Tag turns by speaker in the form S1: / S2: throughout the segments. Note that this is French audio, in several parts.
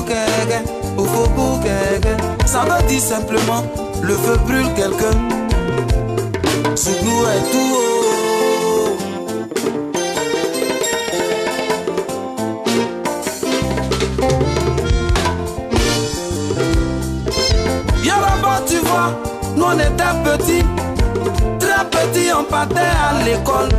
S1: quelqu'un, au feu pour quelqu'un. Ça veut dire simplement, le feu brûle quelqu'un. Souglou est tout haut. Yoruba, tu vois, nous on était petits, très petits, on partait à l'école.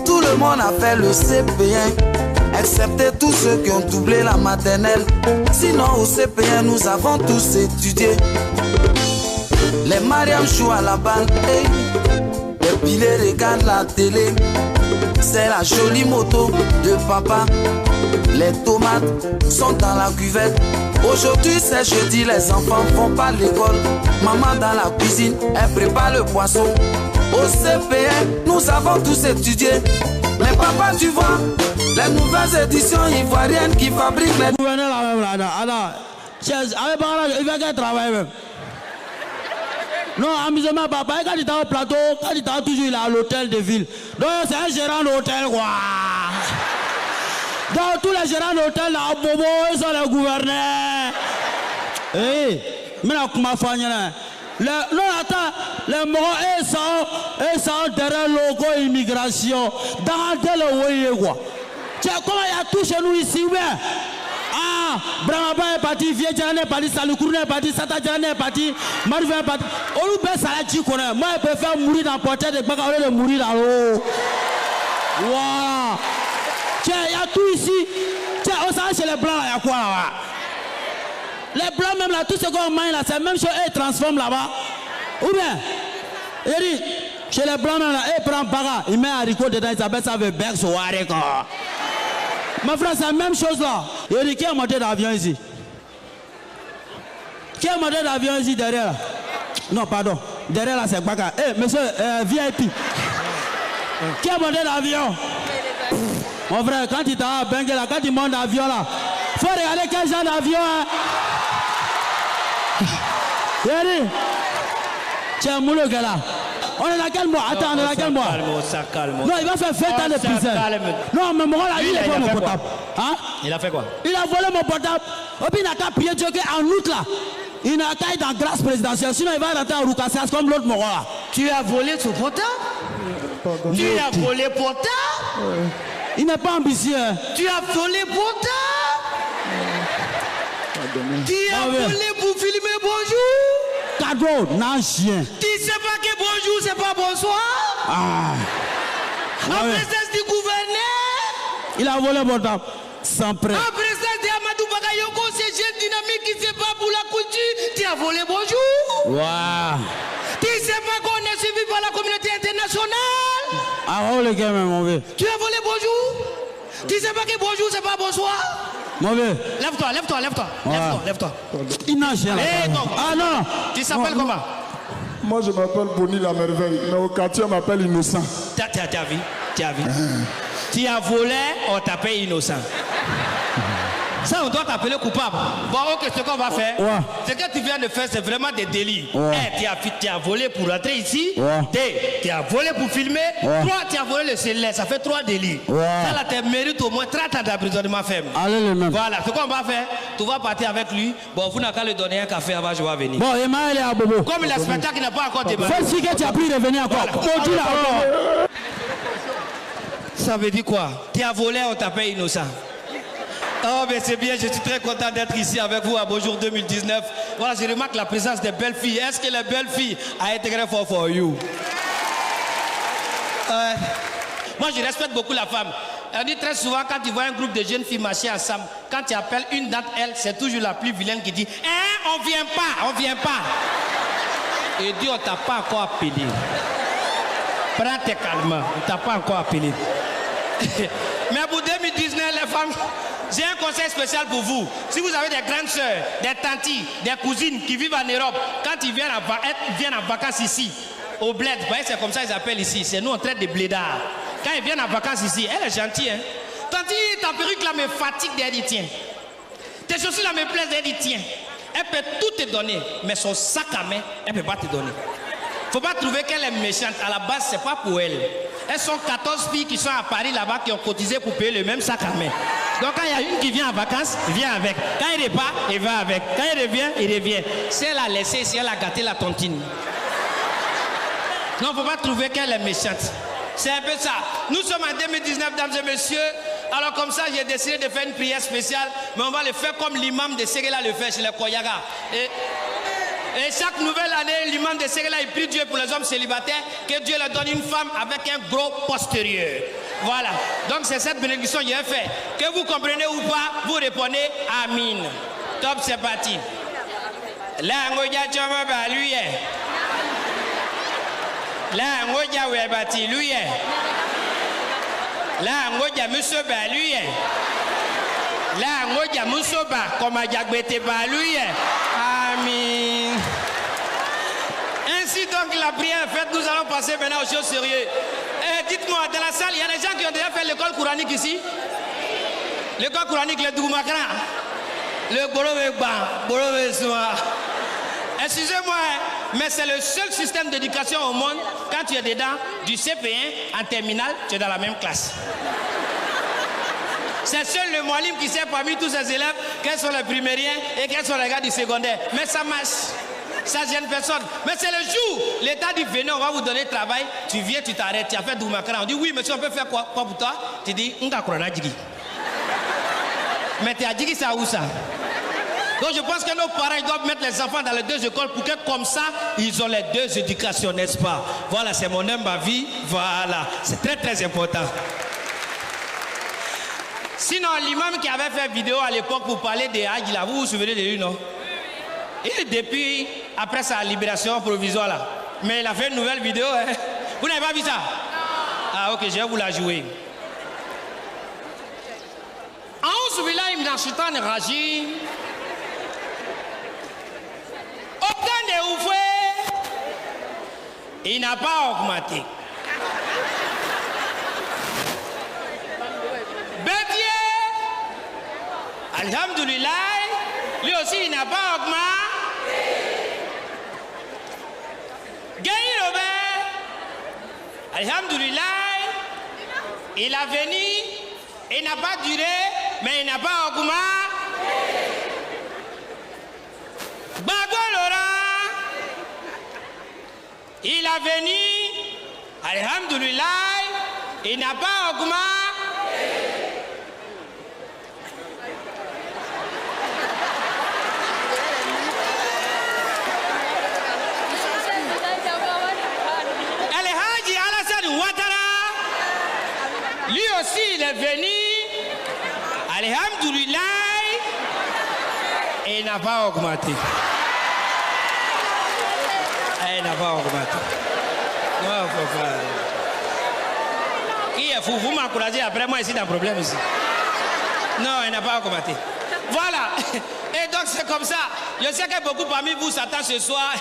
S1: Tout le monde a fait le CP1, excepté tous ceux qui ont doublé la maternelle. Sinon au CP1 nous avons tous étudié. Les Mariam jouent à la balle, hey. Les pilés regardent la télé. C'est la jolie moto de papa. Les tomates sont dans la cuvette. Aujourd'hui c'est jeudi, les enfants font pas l'école. Maman dans la cuisine, elle prépare le poisson. Au CP1, nous avons tous étudié. Mais papa, tu vois, les nouvelles éditions ivoiriennes qui fabriquent les...
S2: Gouverneur là même là, il va travailler même. Non, amusement, papa, quand il est au plateau, quand il est toujours à l'hôtel de ville. Donc c'est un gérant d'hôtel, quoi. Donc tous les gérants d'hôtel là, Bobo, ils sont les gouverneurs. Eh, mais là, comment faire? Non, attends, les morts, ils sont derrière le logo immigration. Dans le voyer, quoi. Tiens, comment il y a tout chez nous ici, ouais? Ah, Brahma est parti, Viedjan est parti, Salukourou est parti, Satadjan est parti, Marvin est parti. On nous fait ça là, tu connais. Moi, je préfère mourir dans le portail de Baka au lieu de mourir dans l'eau. Waouh! Tiens, il y a tout ici. Tiens, on s'en va chez les blancs là, il y a quoi là-bas? Les blancs même là, tout ce qu'on mange là, c'est la même chose, ils transforment là-bas. Ou bien, il dit, chez les blancs même là, ils prennent Baka, ils mettent un haricot dedans, ils appellent ça le berg sur haricot. Ma frère, c'est la même chose là. Il dit, qui a monté d'avion ici? Qui a monté d'avion ici derrière là? Non, pardon. Derrière là, c'est Baka. Eh, monsieur, VIP. Qui a monté d'avion? Mon frère, quand il t'a bengué là, quand il monte d'avion là, faut regarder quel genre d'avion. Hein? Il dit, tiens, moulou gars là. On est dans quel mois? Attends, on est dans quel mois?
S3: Calme.
S2: Non, il va faire 20 ans de prison. Non, mais moi là, il a volé mon portable. Hein?
S3: Il a fait quoi?
S2: Il a volé mon portable. Et puis il n'a qu'à prier Dieu qu'en août là, il n'a qu'à être dans grâce présidentielle. Sinon il va rentrer en Roucassas comme l'autre mort là.
S4: Tu as volé son portable? Tu as volé portable?
S2: Il n'est pas ambitieux. Hein?
S4: Tu as volé portable? Tu as volé pour filmer bonjour?
S2: Cadeau, non chien.
S4: Tu sais pas que bonjour c'est pas bonsoir?
S2: Ah.
S4: En présence du gouverneur?
S2: Il a volé mon portable sans prêt.
S4: En présence d'Amadou Bakayoko, c'est jeune dynamique qui se bat pour la couture. Tu as volé bonjour?
S2: Waouh.
S4: Tu sais pas qu'on est suivi par la communauté internationale?
S2: Ah, oh le gars, mon vieux.
S4: Tu as volé bonjour? Tu sais pas que bonjour c'est pas bonsoir?
S2: Mon vieux.
S4: Lève-toi.
S2: Il n'a chien là. Ah non.
S4: Tu s'appelles comment?
S5: Moi je m'appelle Boni la merveille, mais au quartier on m'appelle Innocent.
S4: T'as vu? Tu as volé, on t'appelle innocent. Ça, on doit t'appeler coupable. Bon, ok, ce qu'on va faire, ce que tu viens de faire, c'est vraiment des délits. Tu as volé pour rentrer ici. Tu as volé pour filmer. 3, tu as volé le cellulaire. Ça fait 3 délits. Ça, là, tu mérites au moins 30 ans d'emprisonnement ferme.
S2: Allez, le même.
S4: Voilà, ce qu'on va faire, tu vas partir avec lui. Bon, vous n'avez qu'à lui donner un café avant, je vais venir.
S2: Bon, et moi, il est à Bobo.
S4: Comme le spectacle n'a pas encore démarré.
S2: Fais ce que tu as pris de venir encore. Voilà.
S4: Ça veut dire quoi? Tu as volé, on t'appelle innocent. Oh, mais c'est bien, je suis très content d'être ici avec vous à Bonjour 2019. Voilà, je remarque la présence des belles filles. Est-ce que les belles filles a été très fort for you? Moi, je respecte beaucoup la femme. On dit très souvent, quand tu vois un groupe de jeunes filles marcher ensemble, quand tu appelles une d'entre elles, c'est toujours la plus vilaine qui dit « Hein, on vient pas. » Et Dieu, on t'a pas encore appelé. Prends tes calmes, on t'a pas encore appelé. Mais pour 2019, les femmes, j'ai un conseil spécial pour vous. Si vous avez des grandes soeurs, des tantis, des cousines qui vivent en Europe, quand ils viennent en vacances ici, au bled, c'est comme ça qu'ils appellent ici, c'est nous on traite de blédards. Quand ils viennent en vacances ici, elle est gentille. Hein? Tanti, ta perruque là me fatigue, elle dit tiens. Tes chaussures là me plaisent, elle dit tiens. Elle peut tout te donner, mais son sac à main, elle ne peut pas te donner. Faut pas trouver qu'elle est méchante. À la base, c'est pas pour elle. Elles sont 14 filles qui sont à Paris là-bas qui ont cotisé pour payer le même sac à main. Donc quand il y a une qui vient en vacances, il vient avec. Quand il repart, il va avec. Quand il revient, il revient. Si elle a laissé, si elle a gâté la tontine. Non, il ne faut pas trouver qu'elle est méchante. C'est un peu ça. Nous sommes en 2019, mesdames et messieurs. Alors comme ça, j'ai décidé de faire une prière spéciale. Mais on va le faire comme l'imam de Ségéla le fait chez les Koyaga. Et chaque nouvelle année, l'imam de Ségéla, il prie Dieu pour les hommes célibataires, que Dieu leur donne une femme avec un gros postérieur. Voilà. Donc c'est cette bénédiction que j'ai fait. Que vous comprenez ou pas, vous répondez Amin. Top, c'est parti. La ngoja chama ba lui. La ngoja we bati lui. La ngoja muso ba lui. La ngoja muso ba comme jagbete ba lui. Amin. Ainsi donc la prière est faite, nous allons passer maintenant aux choses sérieuses. Dites-moi, dans la salle, il y a des gens qui ont déjà fait l'école coranique ici. L'école coranique, le Dougoumakran. Le Borové Souma. Excusez-moi, mais c'est le seul système d'éducation au monde. Quand tu es dedans, du CP1 en terminale, tu es dans la même classe. C'est seul le Moualim qui sait parmi tous ses élèves quels sont les primériens et quels sont les gars du secondaire. Mais ça marche. Ça gêne personne. Mais c'est le jour, l'État dit venez, on va vous donner travail. Tu viens, tu t'arrêtes, tu as fait Dougoumakran. On dit oui, monsieur, on peut faire quoi pour toi? Tu dis, on a Korana Djigi. Mais tu as Djigi, ça où ça? Donc je pense que nos parents doivent mettre les enfants dans les deux écoles pour que comme ça, ils ont les deux éducations, n'est-ce pas? Voilà, c'est mon humble avis. Voilà, c'est très très important. Sinon, l'imam qui avait fait vidéo à l'époque pour parler des Hajj, là, vous vous souvenez de lui, non? Et depuis, après sa libération provisoire, là. Mais il a fait une nouvelle vidéo, hein? Vous n'avez pas vu ça? Non. Ah, ok, je vais vous la jouer. Aucun des oufoués, il n'a pas augmenté. Alhamdulillah, lui aussi il n'a pas augmenté. Gaï Robert, Alhamdulillah, il a venu, il n'a pas duré, mais il n'a pas augmenté. Bago Laurent, il a venu, Alhamdulillah, il n'a pas augmenté. Lui aussi, il est venu, Alhamdulillah, et il n'a pas augmenté. Il n'a pas augmenté. Non, faut pas. Qui est fou? Vous m'encouragez après moi ici dans le problème ici. Non, il n'a pas augmenté. Voilà. Et donc c'est comme ça. Je sais que beaucoup parmi vous s'attendent ce soir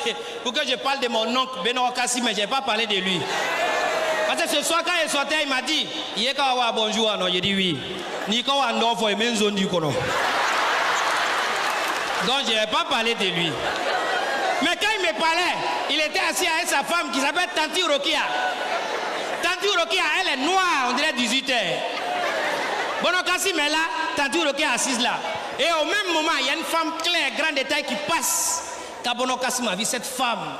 S4: pour que je parle de mon oncle Benoît Kassi, mais je n'ai pas parlé de lui. Parce que ce soir, quand il sortait, il m'a dit, il est quand bonjour, non, j'ai dit oui. Ni quand on a fait une zone du kono. Donc je n'ai pas parlé de lui. Mais quand il me parlait, il était assis avec sa femme qui s'appelle Tanti Rokia. Tanti Rokia, elle est noire, on dirait 18 heures. Benoît Kassi, mais là, Tanti Rokia est assise là. Et au même moment, il y a une femme claire, grande de taille qui passe. Quand Benoît Kassi m'a vu, cette femme,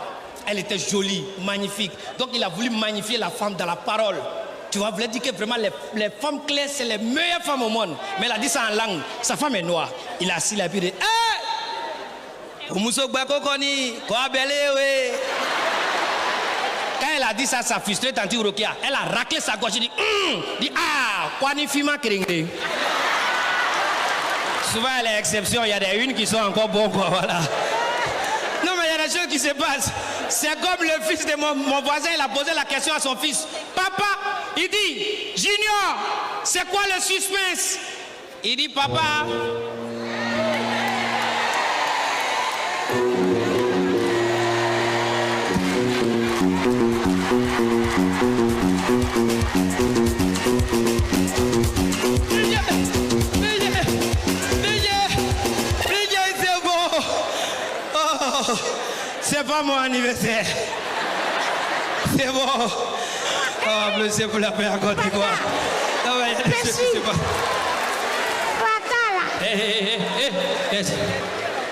S4: elle était jolie, magnifique. Donc il a voulu magnifier la femme dans la parole. Tu vois, voulait dire que vraiment les femmes claires, c'est les meilleures femmes au monde. Mais elle a dit ça en langue. Sa femme est noire. Il a assis là et puis il a dit, quand elle a dit ça, ça a frustré Tanti Urokia. Elle a raclé sa gorge. Elle dit, quoi ni fima kringé. Souvent, il y a des exceptions. Il y a des unes qui sont encore bonnes, quoi, voilà. Non, mais il y a des choses qui se passent. C'est comme le fils de mon voisin, il a posé la question à son fils. Papa, il dit, Junior, c'est quoi le suspense? Il dit, papa. C'est pas mon anniversaire. C'est bon. Oh, c'est pour la paix à Côte d'Ivoire.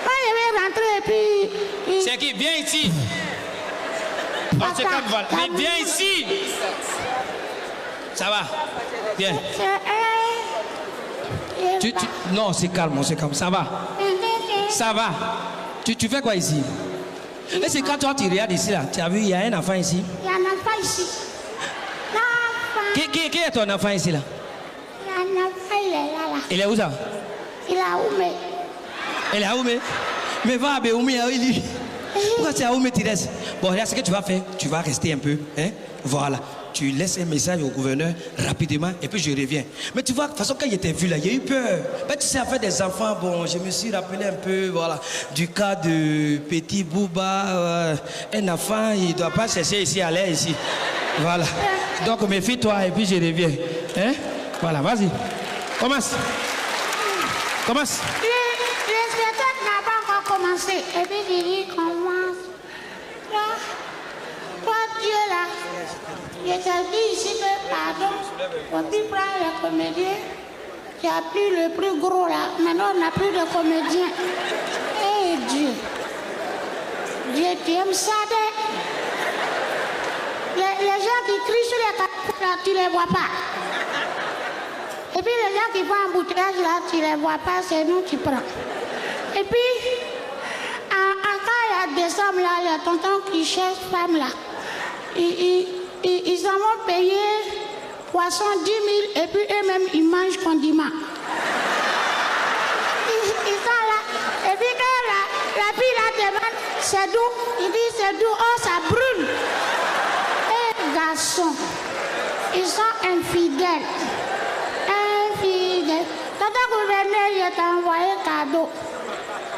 S3: Moi, je vais rentrer et puis...
S4: C'est qui? Viens ici. On se calme, voilà. Mais viens ici. Ça va? Viens. Non, c'est calme, c'est calme. Ça va? Ça va? Tu fais quoi ici? Et c'est quand toi tu regardes ici là, tu as vu, il y a un enfant ici?
S3: Il y a un enfant ici.
S4: Qui est ton enfant ici là?
S3: Il y a un enfant, il est là.
S4: Il est où ça?
S3: Il est à Oumé.
S4: Il est à Oumé? Mais va à Oumé, il. Pourquoi tu es à Oumé, tu restes? Bon, regarde ce que tu vas faire. Tu vas rester un peu. Hein? Voilà. Tu laisses un message au gouverneur rapidement et puis je reviens. Mais tu vois, de toute façon, quand il était vu là, il y a eu peur. Ben, tu sais, affaire des enfants, bon, je me suis rappelé un peu, voilà, du cas de petit Bouba. Un enfant, il ne doit pas chercher ici, aller ici. Voilà. Donc, méfie-toi et puis je reviens. Hein? Voilà, vas-y. Commence. Commence.
S3: Le spectacle n'a pas encore commencé. Et puis, je dis, commence. Toi, Dieu là. Je t'ai dit ici que pardon, on peut prendre les comédiens. Tu as pris le plus gros là. Maintenant, on n'a plus de comédiens. Eh Dieu. Dieu, tu aimes ça, les gens qui crient sur les capots là, tu ne les vois pas. Et puis les gens qui vont en embouteillage là, tu ne les vois pas, c'est nous qui prends. Et puis, en cas il y a décembre là, les tontons qui cherchent femmes là, ils en vont payer 70 000 et puis eux-mêmes ils mangent condiments. Ils sont là. Et puis quand la fille là demande c'est doux, il dit c'est doux, oh ça brûle. Et garçons, ils sont infidèles. Infidèles. Tonton gouverneur, il t'a envoyé cadeau.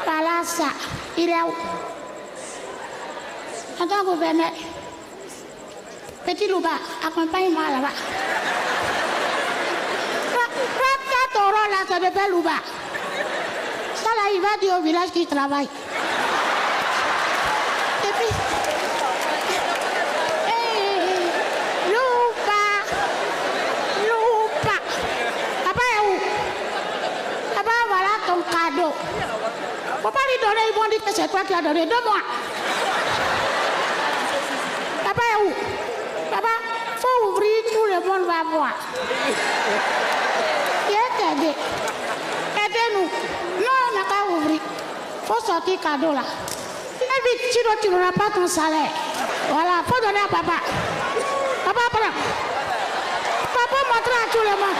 S3: Voilà ça. Il est où? Tonton gouverneur. Petit Louba, accompagne-moi là-bas. Toi, ton rôle là, c'est de faire Louba. Ça là, il va dire au village qu'il travaille. Et puis, Louba. Papa est où? Papa, voilà ton cadeau. Faut pas lui donner, ils vont dire que c'est toi qui as donné. Donne-moi. Papa est où? Papa, faut ouvrir, tout le monde va voir. Viens t'aider. Aidez-nous. Non, on n'a qu'à ouvrir. Faut sortir cadeau là. Et vite, sinon tu n'auras pas ton salaire. Voilà, faut donner à papa. Papa, prends. Papa montre à tout le monde.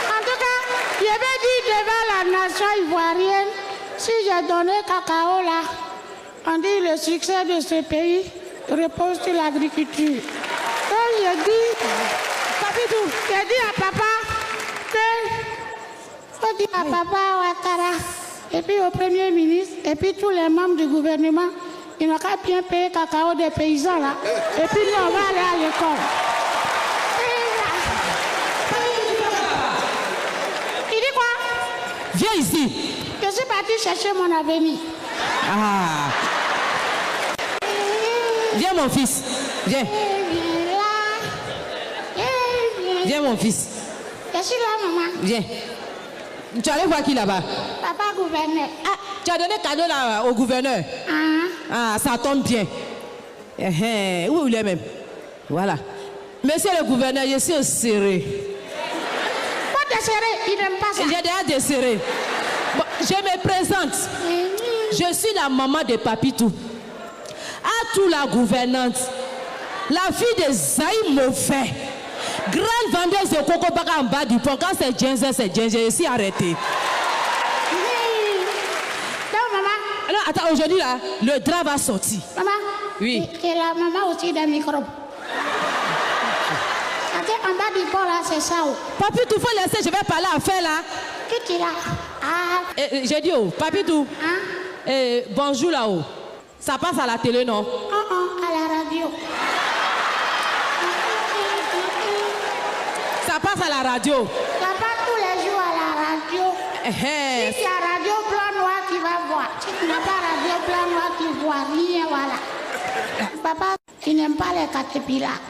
S3: En tout cas, je vais dire devant la nation ivoirienne, si j'ai donné cacao là, on dit le succès de ce pays repose sur l'agriculture. Donc j'ai dit, Papidou, j'ai dit à papa que faut dire à papa Ouattara et puis au premier ministre et puis tous les membres du gouvernement, ils n'ont qu'à bien payer le cacao des paysans là. Et puis nous on va aller à l'école. Il dit quoi?
S6: Viens ici.
S3: Je suis parti chercher mon avenir.
S6: Ah. Viens mon fils. Viens. Viens mon fils.
S3: Je suis là, maman.
S6: Viens. Tu allais voir qui là-bas?
S3: Papa gouverneur.
S6: Ah, tu as donné cadeau là au gouverneur. Ah, ça tombe bien. Où il est même? Voilà. Monsieur le gouverneur, je suis serré.
S3: Pas desserré, il n'aime pas ça.
S6: J'ai déjà desserré. Bon, je me présente. Je suis la maman de Papitou. À tout la gouvernante. La fille de Zaï Mauvais. Grande vendeuse de coco baka en bas du pont. Quand c'est Ginger, c'est Ginger. Je suis arrêtée.
S3: Non, maman.
S6: Alors, attends, aujourd'hui là, le drap va sortir.
S3: Maman.
S6: Oui.
S3: Et la maman aussi des microbes. Attends, en bas du pont là, c'est ça.
S6: Papitou, faut laisser, je vais parler à faire là.
S3: Qui tu là? Ah.
S6: J'ai dit, oh, Papitou.
S3: Hein?
S6: Bonjour là-haut. Ça passe à la télé, non?
S3: À la radio.
S6: Ça passe à la radio.
S3: Ça passe tous les jours à la radio. Si tu as radio blanc noir, tu vas voir. Si tu n'as pas radio blanc noir, tu ne vois rien, voilà. Papa, il n'aime pas les caterpillars.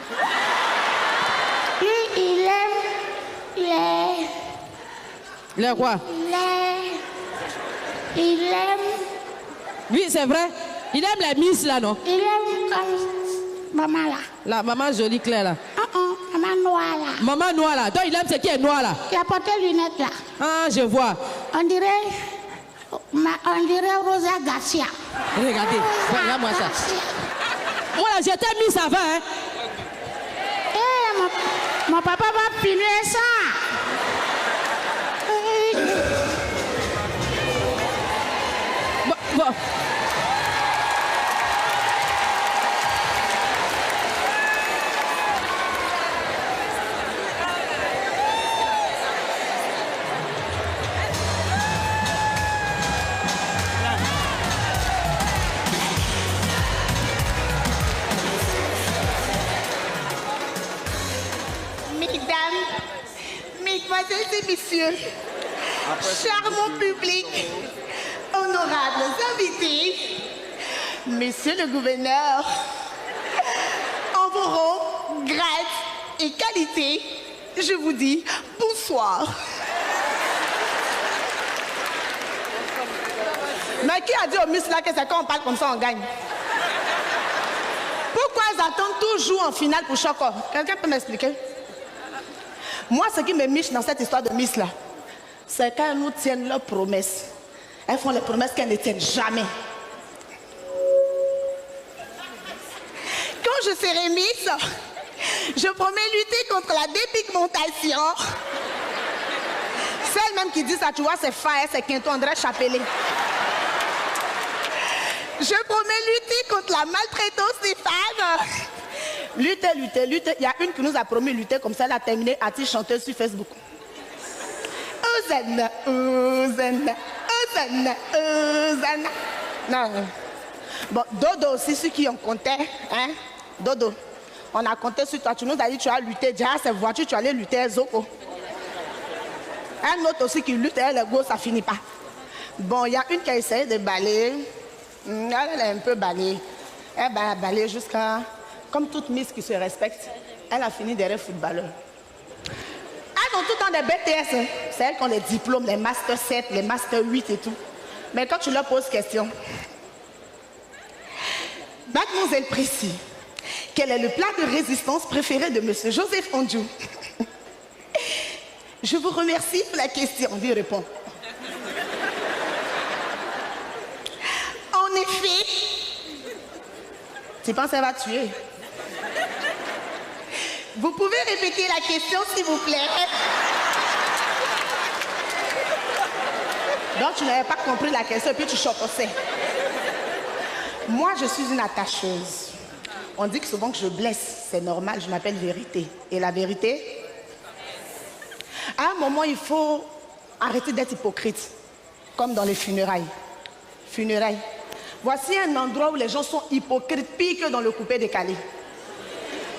S3: Lui, il aime les
S6: Il est quoi?
S3: Il aime.
S6: Oui, c'est vrai. Il aime les miss là, non?
S3: Il aime comme maman là.
S6: La maman jolie claire là.
S3: Maman noire là.
S6: Maman noire là. Donc il aime ce qui est noir là.
S3: Qui a porté lunettes là.
S6: Ah, je vois.
S3: On dirait Rosa Garcia.
S6: Regardez, regarde-moi ça. Voilà, j'étais miss avant, hein.
S3: Mon papa va finir ça.
S6: Bon.
S7: Mesdemoiselles et messieurs, charmant public, honorables invités, monsieur le gouverneur, en vos rangs, grades et qualités, je vous dis bonsoir. Mais qui a dit aux Miss là que c'est quand on parle comme ça, on gagne? Pourquoi ils attendent toujours en finale pour Choco? Quelqu'un peut m'expliquer? Moi, ce qui me miche dans cette histoire de Miss là, c'est qu'elles nous tiennent leurs promesses. Elles font les promesses qu'elles ne tiennent jamais. Quand je serai Miss, je promets lutter contre la dépigmentation. Celle même qui dit ça, tu vois, c'est Faye, c'est Quinto André Chapelé. Je promets lutter contre la maltraitance des femmes. Lutter. Il y a une qui nous a promis lutter comme ça, elle a terminé artiste chanteuse sur Facebook. Ozana. Non. Bon, Dodo aussi, ceux qui ont compté, hein? Dodo, on a compté sur toi. Tu nous as dit que tu as lutté. Déjà, ces voitures, tu allais lutter à Zoko. Un autre aussi qui lutte, elle, go, ça finit pas. Bon, il y a une qui a essayé de balayer. Elle a un peu balayé. Elle a balayé jusqu'à... Comme toute Miss qui se respecte, elle a fini derrière footballeur. Elles ont tout le temps des BTS. Hein. C'est elles qui ont les diplômes, les Master 7, les Master 8 et tout. Mais quand tu leur poses question, mademoiselle Précis, quel est le plat de résistance préféré de monsieur Joseph Ondiou? Je vous remercie pour la question, lui répond. En effet, tu penses qu'elle va tuer? Vous pouvez répéter la question, s'il vous plaît? Donc, tu n'avais pas compris la question et puis tu chocossais. Moi, je suis une attacheuse. On dit que souvent que je blesse, c'est normal, je m'appelle vérité. Et la vérité, à un moment, il faut arrêter d'être hypocrite, comme dans les funérailles. Funérailles. Voici un endroit où les gens sont hypocrites, pire que dans le coupé décalé.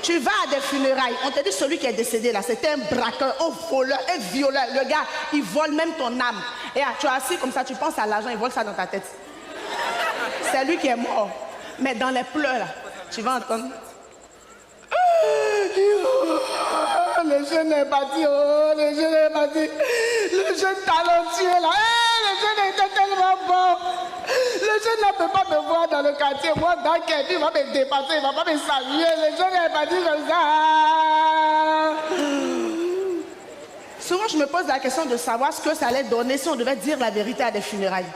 S7: Tu vas à des funérailles, on te dit celui qui est décédé là, c'était un braqueur, un voleur, un violeur. Le gars, il vole même ton âme. Et là, tu es assis comme ça, tu penses à l'argent, il vole ça dans ta tête. C'est lui qui est mort. Mais dans les pleurs là, tu vas entendre. Le jeune est parti, oh, le jeune est parti. Le jeune talentueux là, le jeune était tellement bon. Le jeune ne peut pas me voir dans le quartier. Moi, dans quel il va me dépasser, il ne va pas me saluer. Le jeune est parti comme ça. Souvent, je me pose la question de savoir ce que ça allait donner si on devait dire la vérité à des funérailles.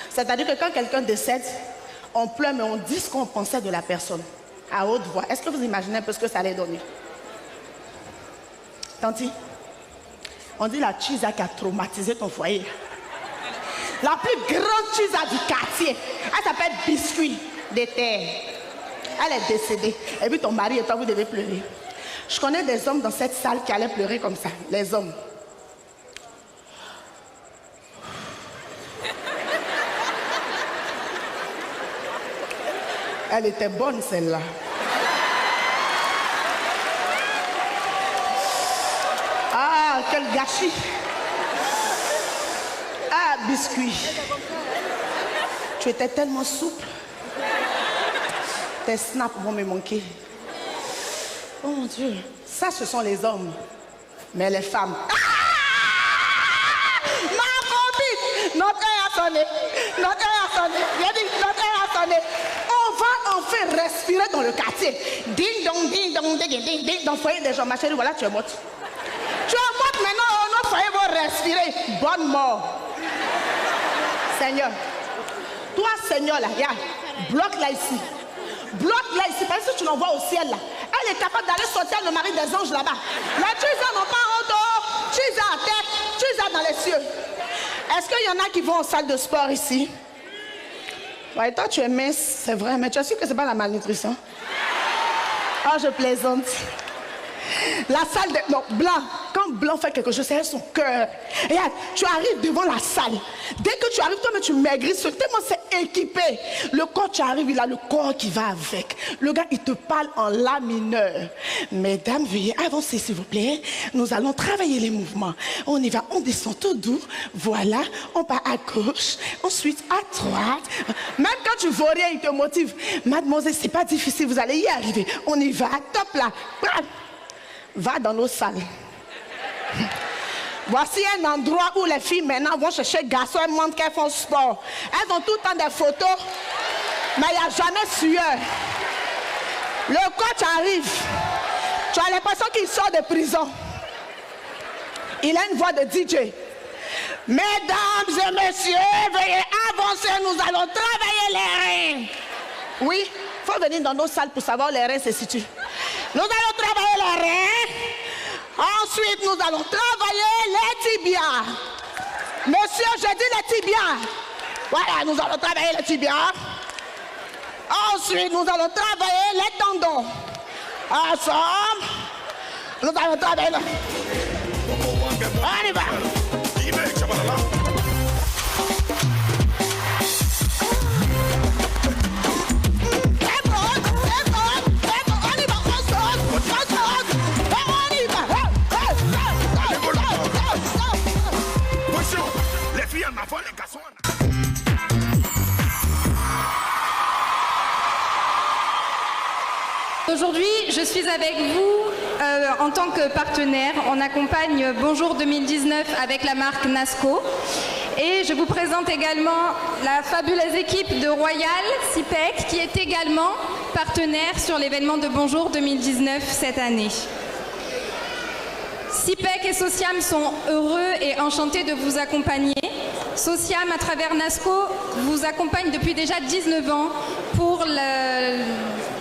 S7: C'est-à-dire que quand quelqu'un décède, on pleure, mais on dit ce qu'on pensait de la personne, à haute voix. Est-ce que vous imaginez un peu ce que ça allait donner? Tanti, on dit la Chisa qui a traumatisé ton foyer. La plus grande Chisa du quartier, elle s'appelle Biscuit de terre. Elle est décédée. Et puis ton mari et toi, vous devez pleurer. Je connais des hommes dans cette salle qui allaient pleurer comme ça. Les hommes. Elle était bonne, celle-là. Ah, quel gâchis. Ah, Biscuit. Tu étais tellement souple. Tes snaps vont me manquer. Oh mon Dieu. Ça, ce sont les hommes. Mais les femmes... Ah! Notre heure a sonné. Notre heure a sonné. J'ai dit, notre heure a sonné. On va enfin respirer dans le quartier. Ding dong, ding dong, ding ding ding. Dans le foyer des gens, ma chérie, voilà, tu es morte. Tu es morte maintenant, notre foyer va respirer. Bonne mort. Seigneur. Toi, Seigneur, là, regarde. Bloque-la ici. Bloque-la ici. Parce que tu l'envoies au ciel, là. Elle est capable d'aller sortir le mari des anges là-bas. Mais tu es non pas en dehors. Tu es à terre. Tu es dans les cieux. Est-ce qu'il y en a qui vont en salle de sport ici? Ouais, toi, tu es mince, c'est vrai. Mais tu es sûr que ce n'est pas la malnutrition? Oh, je plaisante. La salle de... Non, Blanc. Quand Blanc fait quelque chose, c'est son cœur. Regarde, tu arrives devant la salle. Dès que tu arrives, toi-même, tu maigris. Tellement c'est équipé. Le corps, tu arrives, il a le corps qui va avec. Le gars, il te parle en la mineur. Mesdames, veuillez avancer, s'il vous plaît. Nous allons travailler les mouvements. On y va, on descend tout doux. Voilà, on part à gauche. Ensuite, à droite. Même quand tu vois rien, il te motive. Mademoiselle, c'est pas difficile, vous allez y arriver. On y va, top là. Va dans nos salles. Voici un endroit où les filles maintenant vont chercher garçons et montrent qu'elles font sport. Elles ont tout le temps des photos, mais il n'y a jamais sueur. Le coach arrive. Tu as l'impression qu'il sort de prison. Il a une voix de DJ. Mesdames et messieurs, veuillez avancer, nous allons travailler les reins. Oui, il faut venir dans nos salles pour savoir où les reins se situent. Nous allons travailler les reins. Ensuite, nous allons travailler les tibias. Monsieur, j'ai dit les tibias. Voilà, nous allons travailler les tibias. Ensuite, nous allons travailler les tendons. Ensemble, nous allons travailler... On y va.
S8: Aujourd'hui, je suis avec vous en tant que partenaire. On accompagne Bonjour 2019 avec la marque Nasco. Et je vous présente également la fabuleuse équipe de Royal CIPEC qui est également partenaire sur l'événement de Bonjour 2019 cette année. CIPEC et Sociam sont heureux et enchantés de vous accompagner. Sociam, à travers Nasco, vous accompagne depuis déjà 19 ans pour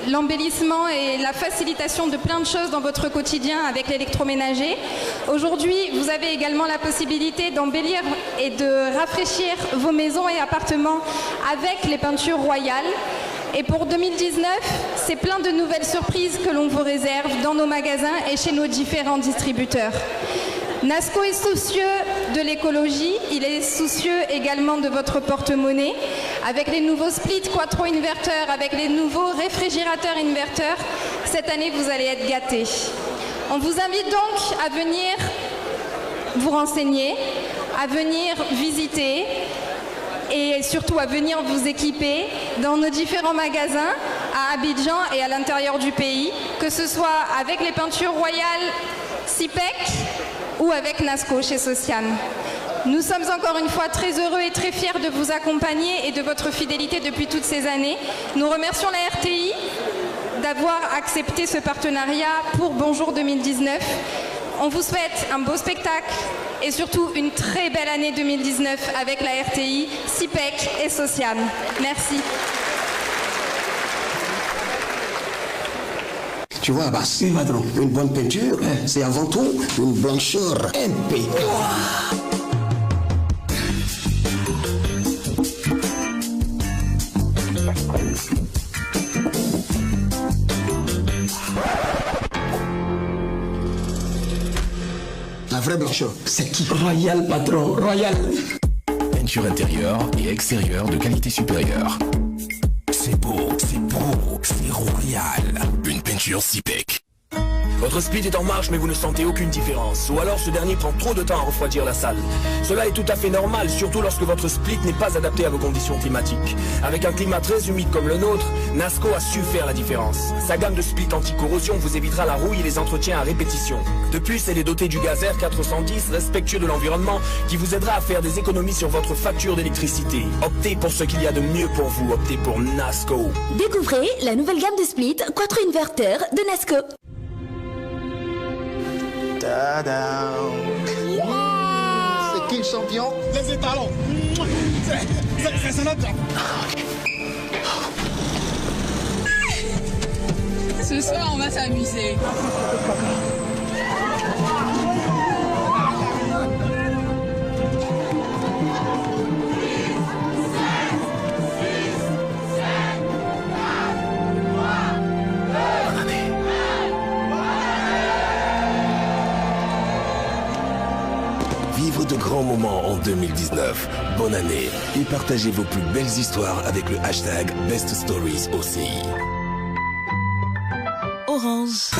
S8: l'embellissement et la facilitation de plein de choses dans votre quotidien avec l'électroménager. Aujourd'hui, vous avez également la possibilité d'embellir et de rafraîchir vos maisons et appartements avec les peintures royales. Et pour 2019, c'est plein de nouvelles surprises que l'on vous réserve dans nos magasins et chez nos différents distributeurs. Nasco est soucieux de l'écologie, il est soucieux également de votre porte-monnaie. Avec les nouveaux split quattro inverteurs, avec les nouveaux réfrigérateurs inverteurs, cette année vous allez être gâtés. On vous invite donc à venir vous renseigner, à venir visiter et surtout à venir vous équiper dans nos différents magasins à Abidjan et à l'intérieur du pays, que ce soit avec les peintures royales CIPEC ou avec Nasco chez Sociam. Nous sommes encore une fois très heureux et très fiers de vous accompagner et de votre fidélité depuis toutes ces années. Nous remercions la RTI d'avoir accepté ce partenariat pour Bonjour 2019. On vous souhaite un beau spectacle et surtout une très belle année 2019 avec la RTI, CIPEC et Sociam. Merci.
S9: Tu vois, Abbas, une bonne peinture, c'est avant tout une blancheur impeccable. La vraie blancheur, c'est qui? Royal, patron, Royal.
S10: Peinture intérieure et extérieure de qualité supérieure. C'est beau, c'est pro, c'est royal. Une peinture CIPEC. Votre split est en marche mais vous ne sentez aucune différence. Ou alors ce dernier prend trop de temps à refroidir la salle. Cela est tout à fait normal, surtout lorsque votre split n'est pas adapté à vos conditions climatiques. Avec un climat très humide comme le nôtre, Nasco a su faire la différence. Sa gamme de split anti-corrosion vous évitera la rouille et les entretiens à répétition. De plus, elle est dotée du gaz R410 respectueux de l'environnement qui vous aidera à faire des économies sur votre facture d'électricité. Optez pour ce qu'il y a de mieux pour vous, optez pour Nasco.
S11: Découvrez la nouvelle gamme de split quattro-inverteurs de Nasco.
S12: C'est qui le champion? Les étalons. C'est notre job.
S13: Ce soir, on va s'amuser.
S10: Vivre de grands moments en 2019. Bonne année et partagez vos plus belles histoires avec le hashtag BestStories aussi.
S11: Orange.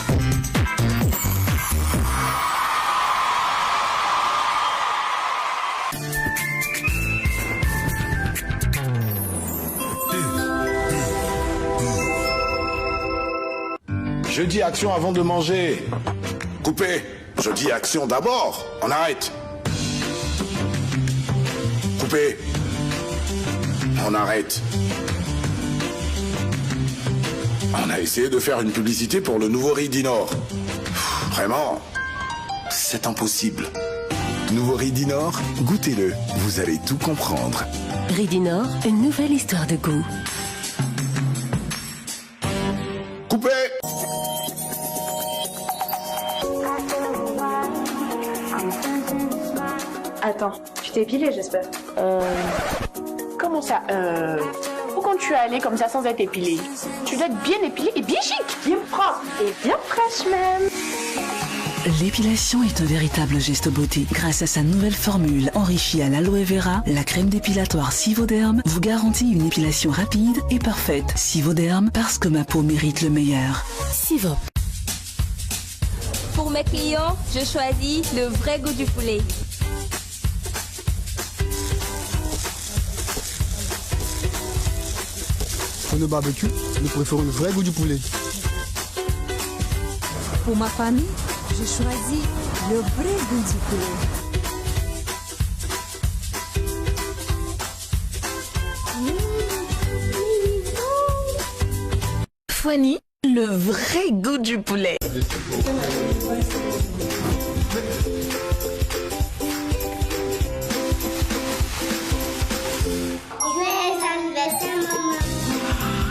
S14: Je dis action avant de manger. Coupez. Je dis action d'abord. On arrête. Coupez. On arrête. On a essayé de faire une publicité pour le nouveau riz d'Inor. Vraiment, c'est impossible.
S15: Nouveau riz d'Inor, goûtez-le. Vous allez tout comprendre.
S11: Riz d'Inor, une nouvelle histoire de goût.
S14: Coupez.
S16: Attends, tu t'es épilé, j'espère. Comment ça Où quand tu es allé comme ça sans être épilé? Tu dois être bien épilé et bien chic, bien propre et bien fraîche même.
S17: L'épilation est un véritable geste beauté. Grâce à sa nouvelle formule enrichie à l'aloe vera, la crème dépilatoire Sivoderm vous garantit une épilation rapide et parfaite. Sivoderm, parce que ma peau mérite le meilleur.
S11: Sivo.
S18: Pour mes clients, je choisis le vrai goût du poulet.
S19: Pour le barbecue, nous préférons le vrai goût du poulet.
S20: Pour ma famille, je choisis le vrai goût du poulet.
S17: Fouani, le vrai goût du poulet.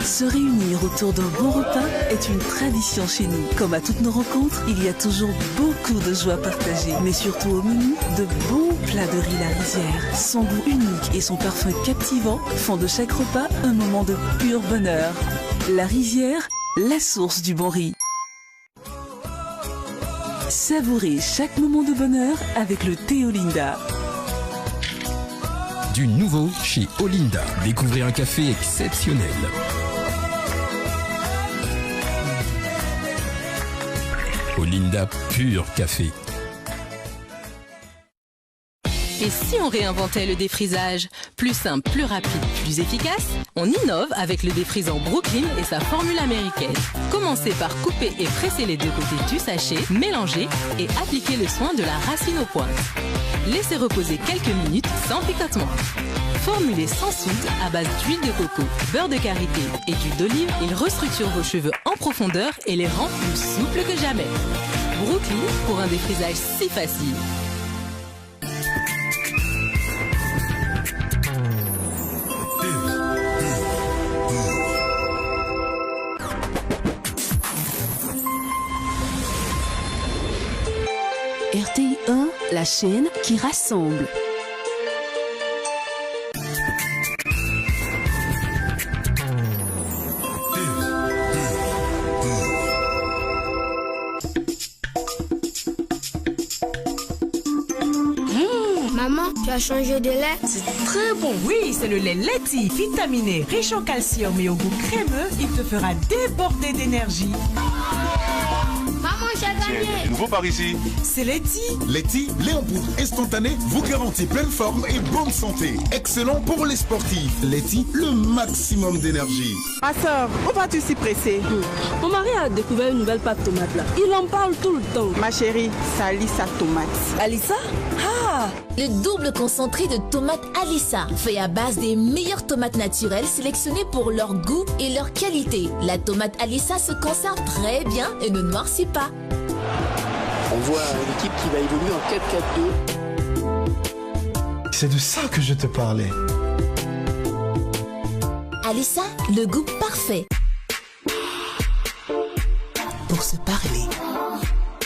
S17: Se réunir autour d'un bon repas est une tradition chez nous. Comme à toutes nos rencontres, il y a toujours beaucoup de joie partagée. Mais surtout au menu, de bons plats de riz La Rizière. Son goût unique et son parfum captivant font de chaque repas un moment de pur bonheur. La Rizière, la source du bon riz. Savourez chaque moment de bonheur avec le thé Olinda.
S10: Du nouveau chez Olinda. Découvrez un café exceptionnel. Olinda Pur Café.
S6: Et si on réinventait le défrisage? Plus simple, plus rapide, plus efficace? On innove avec le défrisant Brooklyn et sa formule américaine. Commencez par couper et presser les deux côtés du sachet, mélanger et appliquer le soin de la racine aux pointes. Laissez reposer quelques minutes sans picotement. Formulé sans soude à base d'huile de coco, beurre de karité et d'huile d'olive, il restructure vos cheveux en profondeur et les rend plus souples que jamais. Brooklyn pour un défrisage si facile.
S11: RTI 1, la chaîne qui rassemble.
S21: Maman, tu as changé de lait?
S22: C'est très bon. Oui, c'est le lait Leti, vitaminé, riche en calcium et au goût crémeux. Il te fera déborder d'énergie.
S21: Maman, j'ai
S1: C'est du nouveau par ici.
S22: C'est Letty.
S5: Letty, lait en poudre instantané, vous garantit pleine forme et bonne santé. Excellent pour les sportifs. Letty, le maximum d'énergie.
S22: Ma soeur, où vas-tu si pressée?
S23: Mon mari a découvert une nouvelle pâte tomate là. Il en parle tout le temps.
S22: Ma chérie, ça Alissa tomate.
S23: Alissa? Ah!
S24: Le double concentré de tomates Alissa, fait à base des meilleures tomates naturelles sélectionnées pour leur goût et leur qualité. La tomate Alissa se conserve très bien et ne noircit pas.
S25: On voit une équipe qui va évoluer en 4-4-2.
S26: C'est de ça que je te parlais.
S24: Alissa, le goût parfait.
S27: Pour se parler.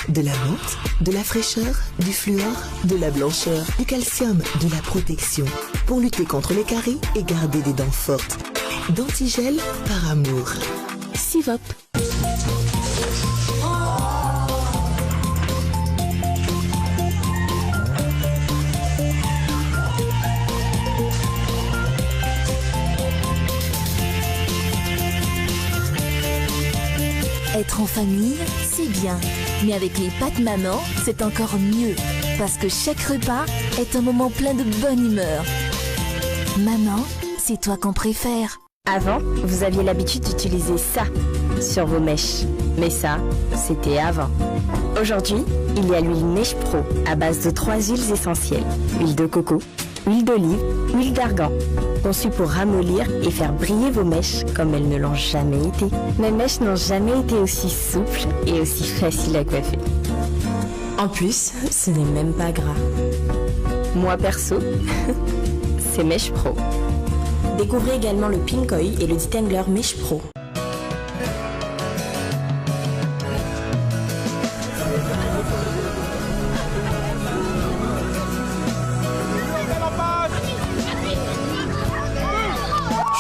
S27: De la menthe, de la fraîcheur, du fluor, de la blancheur, du calcium, de la protection. Pour lutter contre les caries et garder des dents fortes. Dentigel par amour. Sivop.
S24: Être en famille, c'est bien. Mais avec les pâtes maman, c'est encore mieux. Parce que chaque repas est un moment plein de bonne humeur. Maman, c'est toi qu'on préfère.
S28: Avant, vous aviez l'habitude d'utiliser ça sur vos mèches. Mais ça, c'était avant. Aujourd'hui, il y a l'huile Mèche Pro à base de 3 huiles essentielles. Huile de coco, huile d'olive, huile d'argan. Conçue pour ramollir et faire briller vos mèches comme elles ne l'ont jamais été. Mes mèches n'ont jamais été aussi souples et aussi faciles à coiffer. En plus, ce n'est même pas gras. Moi perso, c'est Mèche Pro. Découvrez également le Pink Oil et le Detangler Mèche Pro.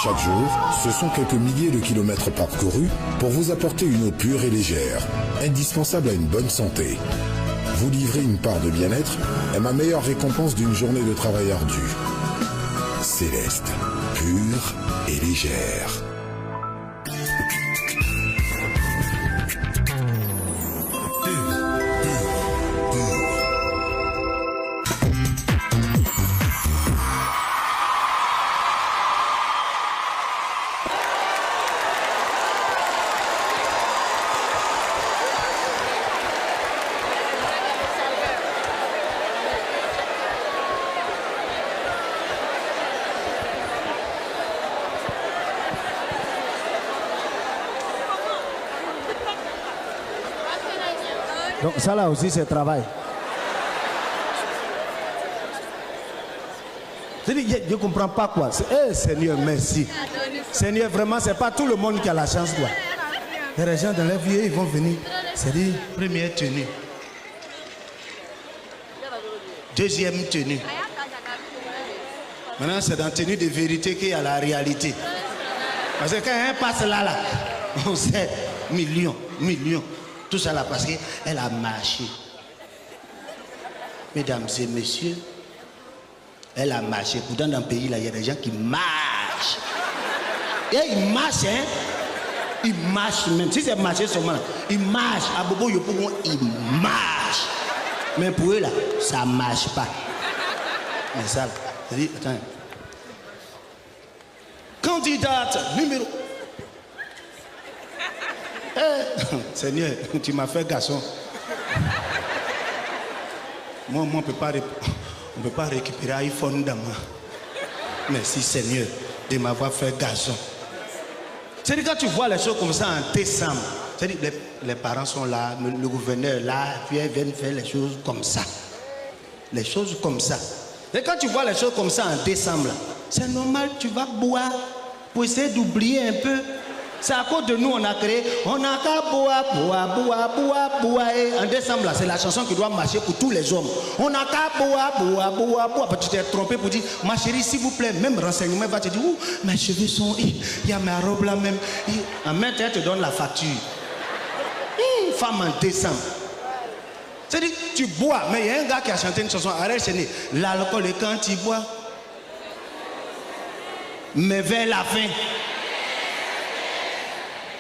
S29: Chaque jour, ce sont quelques milliers de kilomètres parcourus pour vous apporter une eau pure et légère, indispensable à une bonne santé. Vous livrer une part de bien-être est ma meilleure récompense d'une journée de travail ardu. Céleste, pure et légère.
S2: Donc ça là aussi c'est travail. Je ne comprends pas quoi. Seigneur, merci. Seigneur, vraiment, c'est pas tout le monde qui a la chance, quoi. Les gens dans leur vie, ils vont venir. C'est-à-dire, première tenue. Deuxième tenue. Maintenant, c'est dans la tenue de vérité qu'il y a la réalité. Parce que quand elle passe là, on sait millions. Tout ça là parce qu'elle a marché. Mesdames et messieurs, elle a marché. Pourtant, dans le pays, là, il y a des gens qui marchent. Et ils marchent, hein. Ils marchent même. Si c'est marcher seulement, ils marchent. À Bobo Yopougon, ils marchent. Mais pour eux, là, ça ne marche pas. Mais ça, c'est-à-dire, attends. Candidate numéro... Seigneur, tu m'as fait garçon. Moi, on ne peut pas récupérer iPhone dans moi. Merci Seigneur de m'avoir fait garçon. C'est-à-dire quand tu vois les choses comme ça en décembre, c'est-à-dire les parents sont là, le gouverneur est là, puis ils viennent faire les choses comme ça. Les choses comme ça. Et quand tu vois les choses comme ça en décembre, c'est normal, tu vas boire pour essayer d'oublier un peu. C'est à cause de nous on a créé, on n'a qu'à boire. Et en décembre, c'est la chanson qui doit marcher pour tous les hommes. On n'a qu'à boire. Tu t'es trompé pour dire, ma chérie, s'il vous plaît, même renseignement va te dire, ouh, mes cheveux sont, il y a ma robe là même. En même temps, elle te donne la facture. Femme en décembre. C'est-à-dire, tu bois, mais il y a un gars qui a chanté une chanson, arrête, c'est l'alcool est quand tu bois. Mais vers la fin.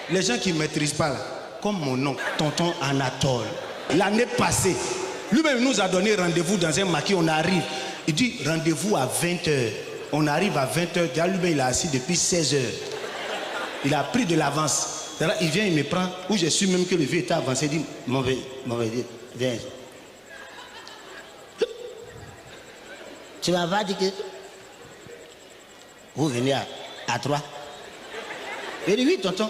S2: Les gens qui ne maîtrisent pas, là, comme mon oncle, tonton Anatole,
S1: l'année passée. Lui-même nous a donné rendez-vous dans un maquis, on arrive. Il dit rendez-vous à 20h. On arrive à 20h, déjà lui-même il a assis depuis 16h. Il a pris de l'avance. Il vient, il me prend, où je suis même que le vieux était avancé, il dit, mauvais, viens.
S3: Tu m'as pas dit que vous venez à 3. Il dit oui, tonton.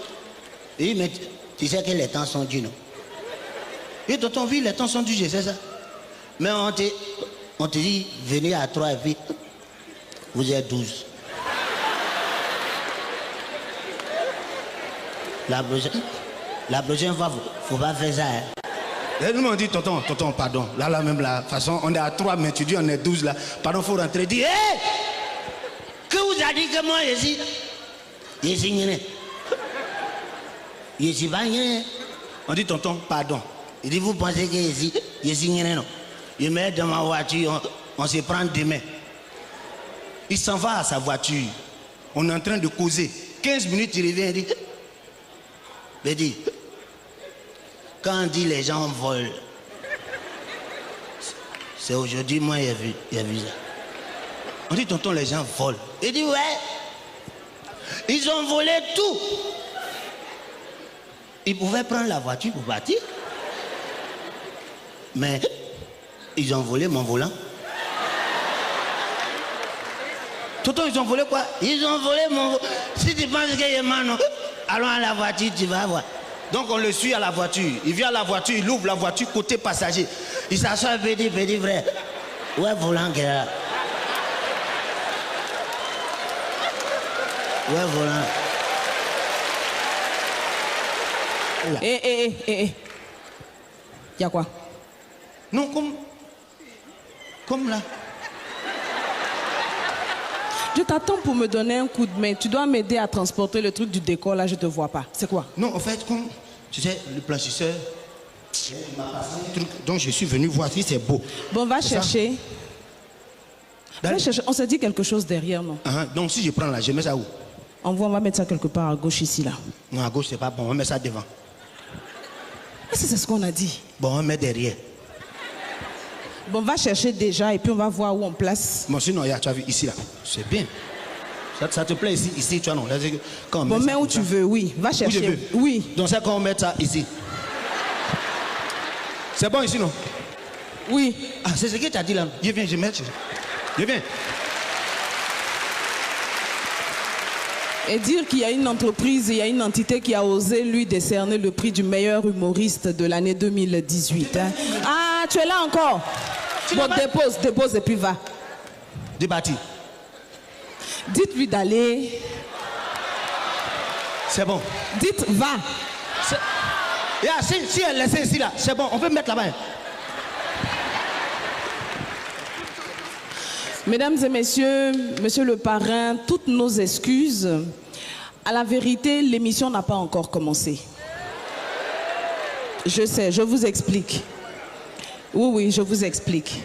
S3: Il dit, mais tu sais que les temps sont durs, non? Il dit, tonton, oui, les temps sont durs, je sais ça. Mais on te dit, venez à 3 et puis vous êtes 12. La prochaine fois, faut pas faire ça. Hein.
S1: Et nous m'ont dit, tonton, pardon. Là, même la façon, on est à 3, mais tu dis on est 12 là. Pardon, faut rentrer. Dit, hé! Que vous a dit que moi, je suis pas rien. On dit, tonton, pardon. Il dit, vous pensez que je suis rien, non? Il met dans ma voiture, on se prend demain. Il s'en va à sa voiture. On est en train de causer. 15 minutes, il revient, il dit, quand on dit les gens volent, c'est aujourd'hui, moi, il a vu ça. On dit, tonton, les gens volent. Il dit, ouais, ils ont volé tout. Ils pouvaient prendre la voiture pour partir. Mais ils ont volé mon volant. Tonton, ils ont volé quoi? Ils ont volé mon volant. Si tu penses qu'il y a man, allons à la voiture, tu vas voir. Donc on le suit à la voiture. Il vient à la voiture, il ouvre la voiture côté passager. Il s'assoit, petit frère. Ouais, volant qui est là. Ouais, volant.
S6: Y'a quoi?
S1: Non, comme là.
S6: Je t'attends pour me donner un coup de main. Tu dois m'aider à transporter le truc du décor, là, je te vois pas. C'est quoi?
S1: Non, en fait, comme, tu sais, le blanchisseur, il m'a passé un truc, donc je suis venu voir si c'est beau.
S6: Bon, va chercher. Va chercher. On s'est dit quelque chose derrière, non?
S1: Donc si je prends là, je mets ça où?
S6: On va mettre ça quelque part à gauche ici, là.
S1: Non, à gauche, c'est pas bon, on met ça devant.
S6: C'est ce qu'on a dit.
S1: Bon, on met derrière.
S6: Bon, va chercher déjà et puis on va voir où on place.
S1: Bon, sinon, tu as vu ici, là. C'est bien. Ça te plaît ici, tu vois, non? Quand
S6: bon, mets où tu veux, oui. Va chercher.
S1: Où je veux.
S6: Oui.
S1: Donc, c'est quand on met ça ici. C'est bon ici, non?
S6: Oui.
S1: Ah, c'est ce que tu as dit là. Je viens, je mets. Je viens.
S6: Et dire qu'il y a une entreprise, il y a une entité qui a osé lui décerner le prix du meilleur humoriste de l'année 2018. Hein. Ah, tu es là encore? Bon, dépose et puis va.
S1: Débattu.
S6: Dites-lui d'aller.
S1: C'est bon.
S6: Dites, va.
S1: Yeah, si elle laisse ici, là, c'est bon, on peut mettre là-bas.
S6: Mesdames et messieurs, monsieur le parrain, toutes nos excuses. À la vérité, l'émission n'a pas encore commencé. Je sais, je vous explique. Oui, je vous explique.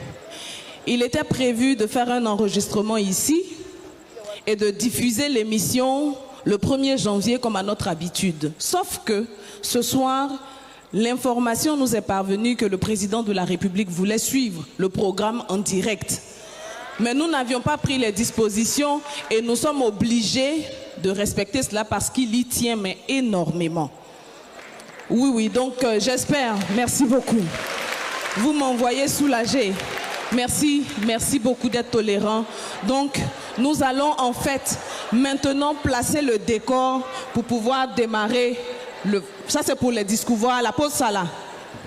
S6: Il était prévu de faire un enregistrement ici et de diffuser l'émission le 1er janvier comme à notre habitude. Sauf que ce soir, l'information nous est parvenue que le président de la République voulait suivre le programme en direct. Mais nous n'avions pas pris les dispositions et nous sommes obligés de respecter cela parce qu'il y tient mais énormément. Oui, donc j'espère. Merci beaucoup. Vous m'envoyez soulagé. Merci beaucoup d'être tolérant. Donc, nous allons en fait maintenant placer le décor pour pouvoir démarrer le... Ça, c'est pour les discours. Voilà, pose ça là.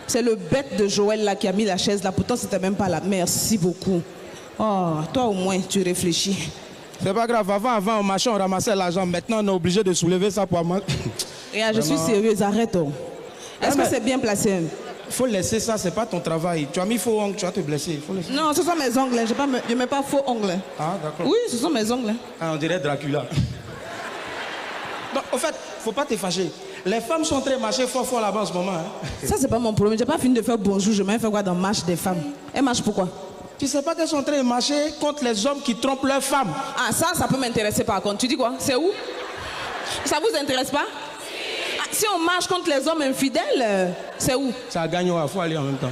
S6: C'est le bête de Joël là qui a mis la chaise là. Pourtant, c'était même pas là. Merci beaucoup. Oh, toi au moins, tu réfléchis.
S4: C'est pas grave. Avant, au marché, on ramassait l'argent. Maintenant, on est obligé de soulever ça pour moi.
S6: Je suis sérieuse, arrête. Est-ce que c'est bien placé?
S4: Il faut laisser ça, c'est pas ton travail. Tu as mis faux ongles, tu vas te blesser. Faut laisser.
S6: Non, ce sont mes ongles. Je ne mets pas faux ongles.
S4: Ah, d'accord.
S6: Oui, ce sont mes ongles.
S4: Ah, on dirait Dracula. Donc, au fait, faut pas te fâcher. Les femmes sont très marchées fort là-bas en ce moment. Hein.
S6: Ça, c'est pas mon problème. J'ai pas fini de faire bonjour. Je m'ai fait quoi dans marche des femmes? Elles marchent pourquoi?
S4: Tu sais pas qu'elles sont en train de marcher contre les hommes qui trompent leurs femmes?
S6: Ah, ça peut m'intéresser par contre. Tu dis quoi? C'est où? Ça vous intéresse pas? Ah, si on marche contre les hommes infidèles, c'est où?
S4: Ça gagne, il faut aller en même temps.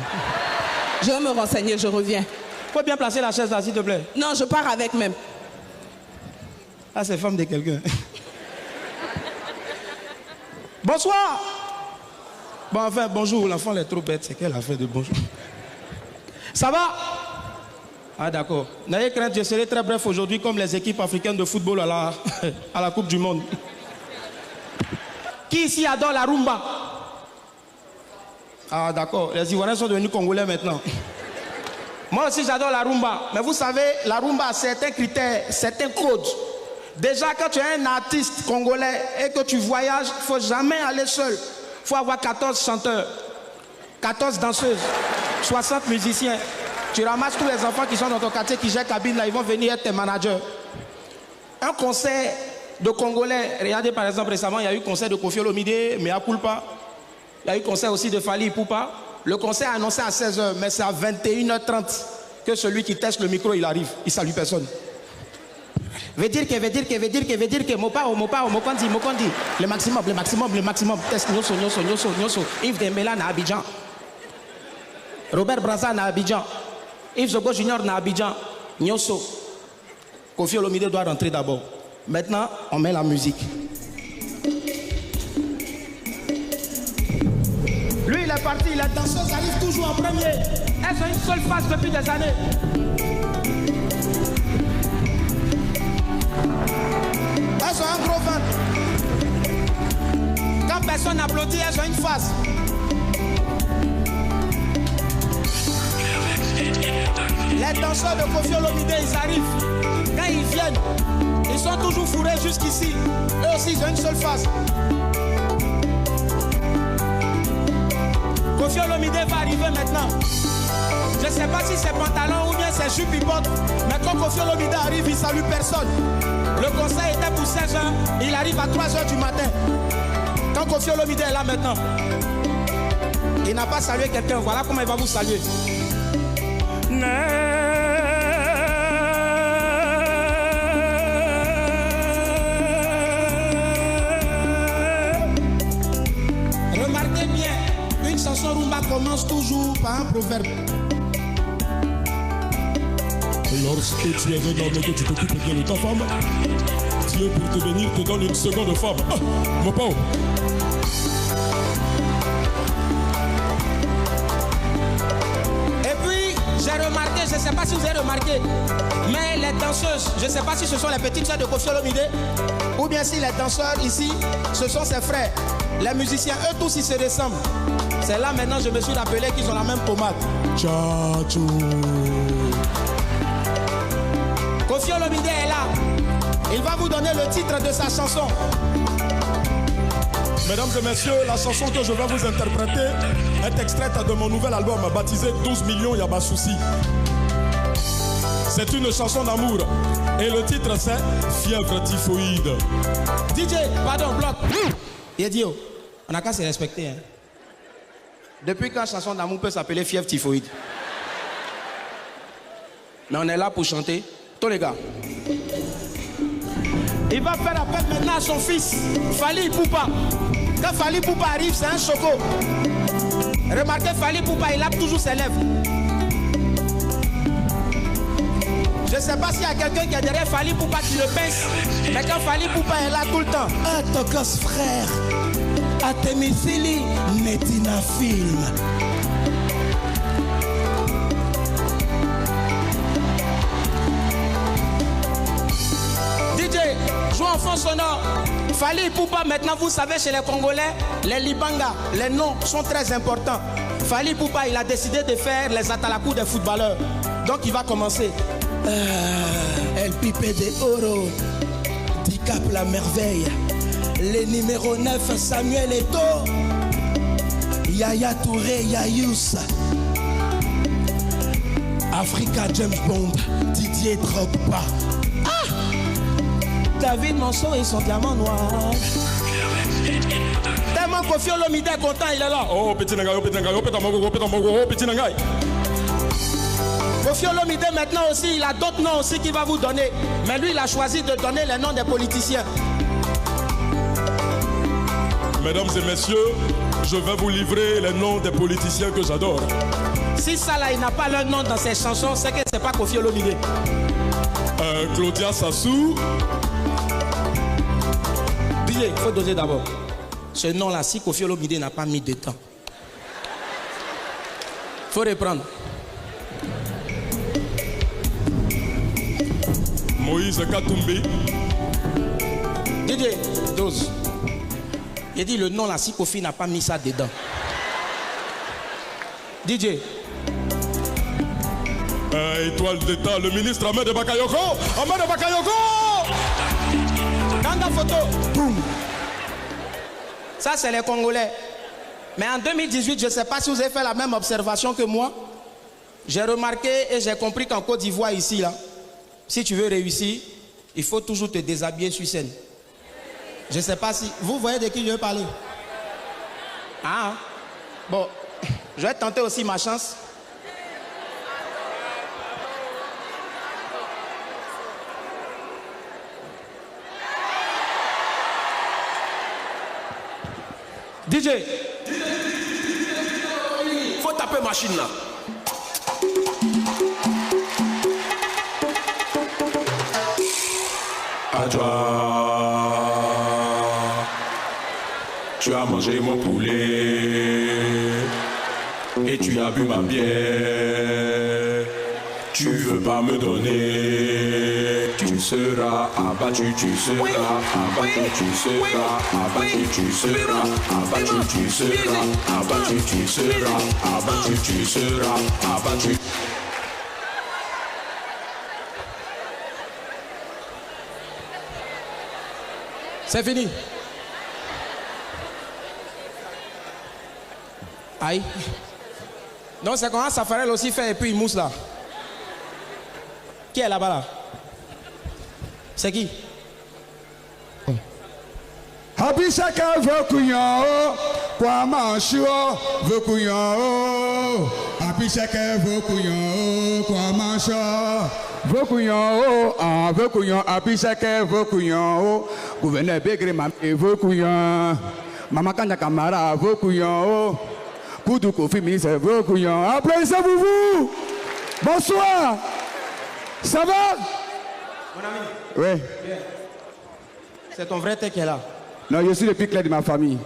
S6: Je vais me renseigner, je reviens.
S4: Faut bien placer la chaise là, s'il te plaît.
S6: Non, je pars avec même.
S4: Ah, c'est femme de quelqu'un. Bonsoir. Bon, enfin, bonjour. L'enfant est trop bête. C'est qu'elle a fait de bonjour. Ça va? Ah, d'accord. N'ayez crainte, je serai très bref aujourd'hui, comme les équipes africaines de football à la Coupe du Monde. Qui ici adore la rumba? Ah, d'accord. Les Ivoiriens sont devenus Congolais maintenant. Moi aussi, j'adore la rumba. Mais vous savez, la rumba a certains critères, certains codes. Déjà, quand tu es un artiste congolais et que tu voyages, il ne faut jamais aller seul. Il faut avoir 14 chanteurs, 14 danseuses, 60 musiciens. Tu ramasses tous les enfants qui sont dans ton quartier, qui gèrent cabine, là, ils vont venir être tes managers. Un concert de Congolais, regardez par exemple récemment, il y a eu concert de Koffi Olomide, Mea Culpa. Il y a eu concert aussi de Fally Ipupa. Le concert est annoncé à 16h, mais c'est à 21h30 que celui qui teste le micro, il arrive. Il salue personne. Veut dire que, Mokondi. Le maximum. Test Nyoso. Yves Dembélé na Abidjan. Robert Braza na Abidjan. Yves Zogo Junior na Abidjan. Nyoso. Koffi Olomide doit rentrer d'abord. Maintenant, on met la musique. Lui, il est parti, les danseuses arrivent toujours en premier. Elles ont une seule face depuis des années. Elles ont un gros ventre. Quand personne n'applaudit, elles ont une face. Les danseurs de Koffi Olomide, ils arrivent. Quand ils viennent, ils sont toujours fourrés jusqu'ici. Eux aussi, ils ont une seule face. Koffi Olomide va arriver maintenant. Je ne sais pas si c'est pantalon ou bien c'est jupe il porte. Mais quand Koffi Olomide arrive, il ne salue personne. Le concert était pour 16h, il arrive à 3h du matin. Quand Koffi Olomide est là maintenant, il n'a pas salué quelqu'un. Voilà comment il va vous saluer. Remarquez bien, une chanson rumba commence toujours par un proverbe.
S7: Lorsque tu es un homme et que tu t'occupes bien de ta femme, Dieu pour te bénir te donne une seconde femme. Ah, mon pauvre.
S4: Et puis, j'ai remarqué, je ne sais pas si vous avez remarqué, mais les danseuses, je ne sais pas si ce sont les petites soeurs de Koffi Olomide, ou bien si les danseurs ici, ce sont ses frères. Les musiciens, eux tous, ils se ressemblent. C'est là maintenant je me suis rappelé qu'ils ont la même pommade. Tchatchou. Koffi Olomide est là. Il va vous donner le titre de sa chanson.
S7: Mesdames et messieurs, la chanson que je vais vous interpréter est extraite de mon nouvel album baptisé 12 millions Yaba Souci. C'est une chanson d'amour et le titre c'est Fièvre typhoïde.
S4: DJ, pardon, bloc. Yedio, on n'a qu'à se respecter. Hein. Depuis quand chanson d'amour peut s'appeler Fièvre typhoïde? Mais on est là pour chanter. Tous les gars. Il va faire appel maintenant à son fils, Fally Ipupa. Quand Fally Ipupa arrive, c'est un choco. Remarquez, Fally Ipupa, il lave toujours ses lèvres. Je ne sais pas s'il y a quelqu'un qui est derrière Fally Ipupa qui le pince, mais quand Fally Ipupa est là tout le temps.
S1: Ah, Tokos frère, Atemisili, Netina Film.
S4: DJ, joue en fond sonore. Fally Ipupa, maintenant vous savez, chez les Congolais, les Libanga, les noms sont très importants. Fally Ipupa, il a décidé de faire les atalakou des footballeurs. Donc il va commencer.
S1: El Pipe de Oro, Dicap la merveille, les numéros 9 Samuel Eto'o, Yaya Touré, Yayous, Africa James Bond, Didier Drogba,
S4: David Monceau et son diamant noir. Tellement Koffi Olomide est content, il est là.
S7: Oh petit nangai, oh petit nangai, oh petit nangai.
S4: Koffi Olomide maintenant aussi, il a d'autres noms aussi qu'il va vous donner. Mais lui, il a choisi de donner les noms des politiciens.
S7: Mesdames et messieurs, je vais vous livrer les noms des politiciens que j'adore.
S4: Si ça là, il n'a pas leur nom dans ses chansons, c'est que c'est pas Koffi Olomide.
S7: Claudia Sassou.
S4: DJ, il faut doser d'abord. Ce nom-là, si Koffi Olomide n'a pas mis de temps, il faut reprendre.
S7: Moïse Katumbi.
S4: DJ, dose. J'ai dit le nom là, si Kofi n'a pas mis ça dedans. DJ.
S7: Étoile d'État, le ministre Ahmed Bakayoko. Ahmed Bakayoko.
S4: Dans la photo, boum. Ça, c'est les Congolais. Mais en 2018, je ne sais pas si vous avez fait la même observation que moi. J'ai remarqué et j'ai compris qu'en Côte d'Ivoire, ici, là, si tu veux réussir, il faut toujours te déshabiller sur scène. Je ne sais pas si... Vous voyez de qui je veux parler? Ah, bon, je vais tenter aussi ma chance. DJ,
S10: faut taper machine là.
S8: Adjoint, tu as mangé mon poulet et tu as bu ma bière. Tu veux pas me donner, tu seras abattu, tu seras abattu, tu seras abattu, tu seras abattu, tu seras abattu, tu seras abattu, tu seras abattu.
S4: C'est fini. Aïe. Donc c'est comment Safarel aussi fait et puis il mousse là. Qui est là-bas là? C'est qui?
S9: Abisaka veut couillon, quoi manchou, veut couillon, Abisaka veut couillon, quoi manchou, veut couillon, Abisaka veut couillon, gouverneur Begré veut couillon, Maman Kanya Kamara veut couillon, Koudou Kofi ministre veut couillon. Applaudissez-vous vous. Bonsoir. Ça va?
S4: Mon ami.
S9: Oui.
S4: Bien. C'est ton vrai thé qui est là.
S9: Non, je suis le plus clair de ma famille.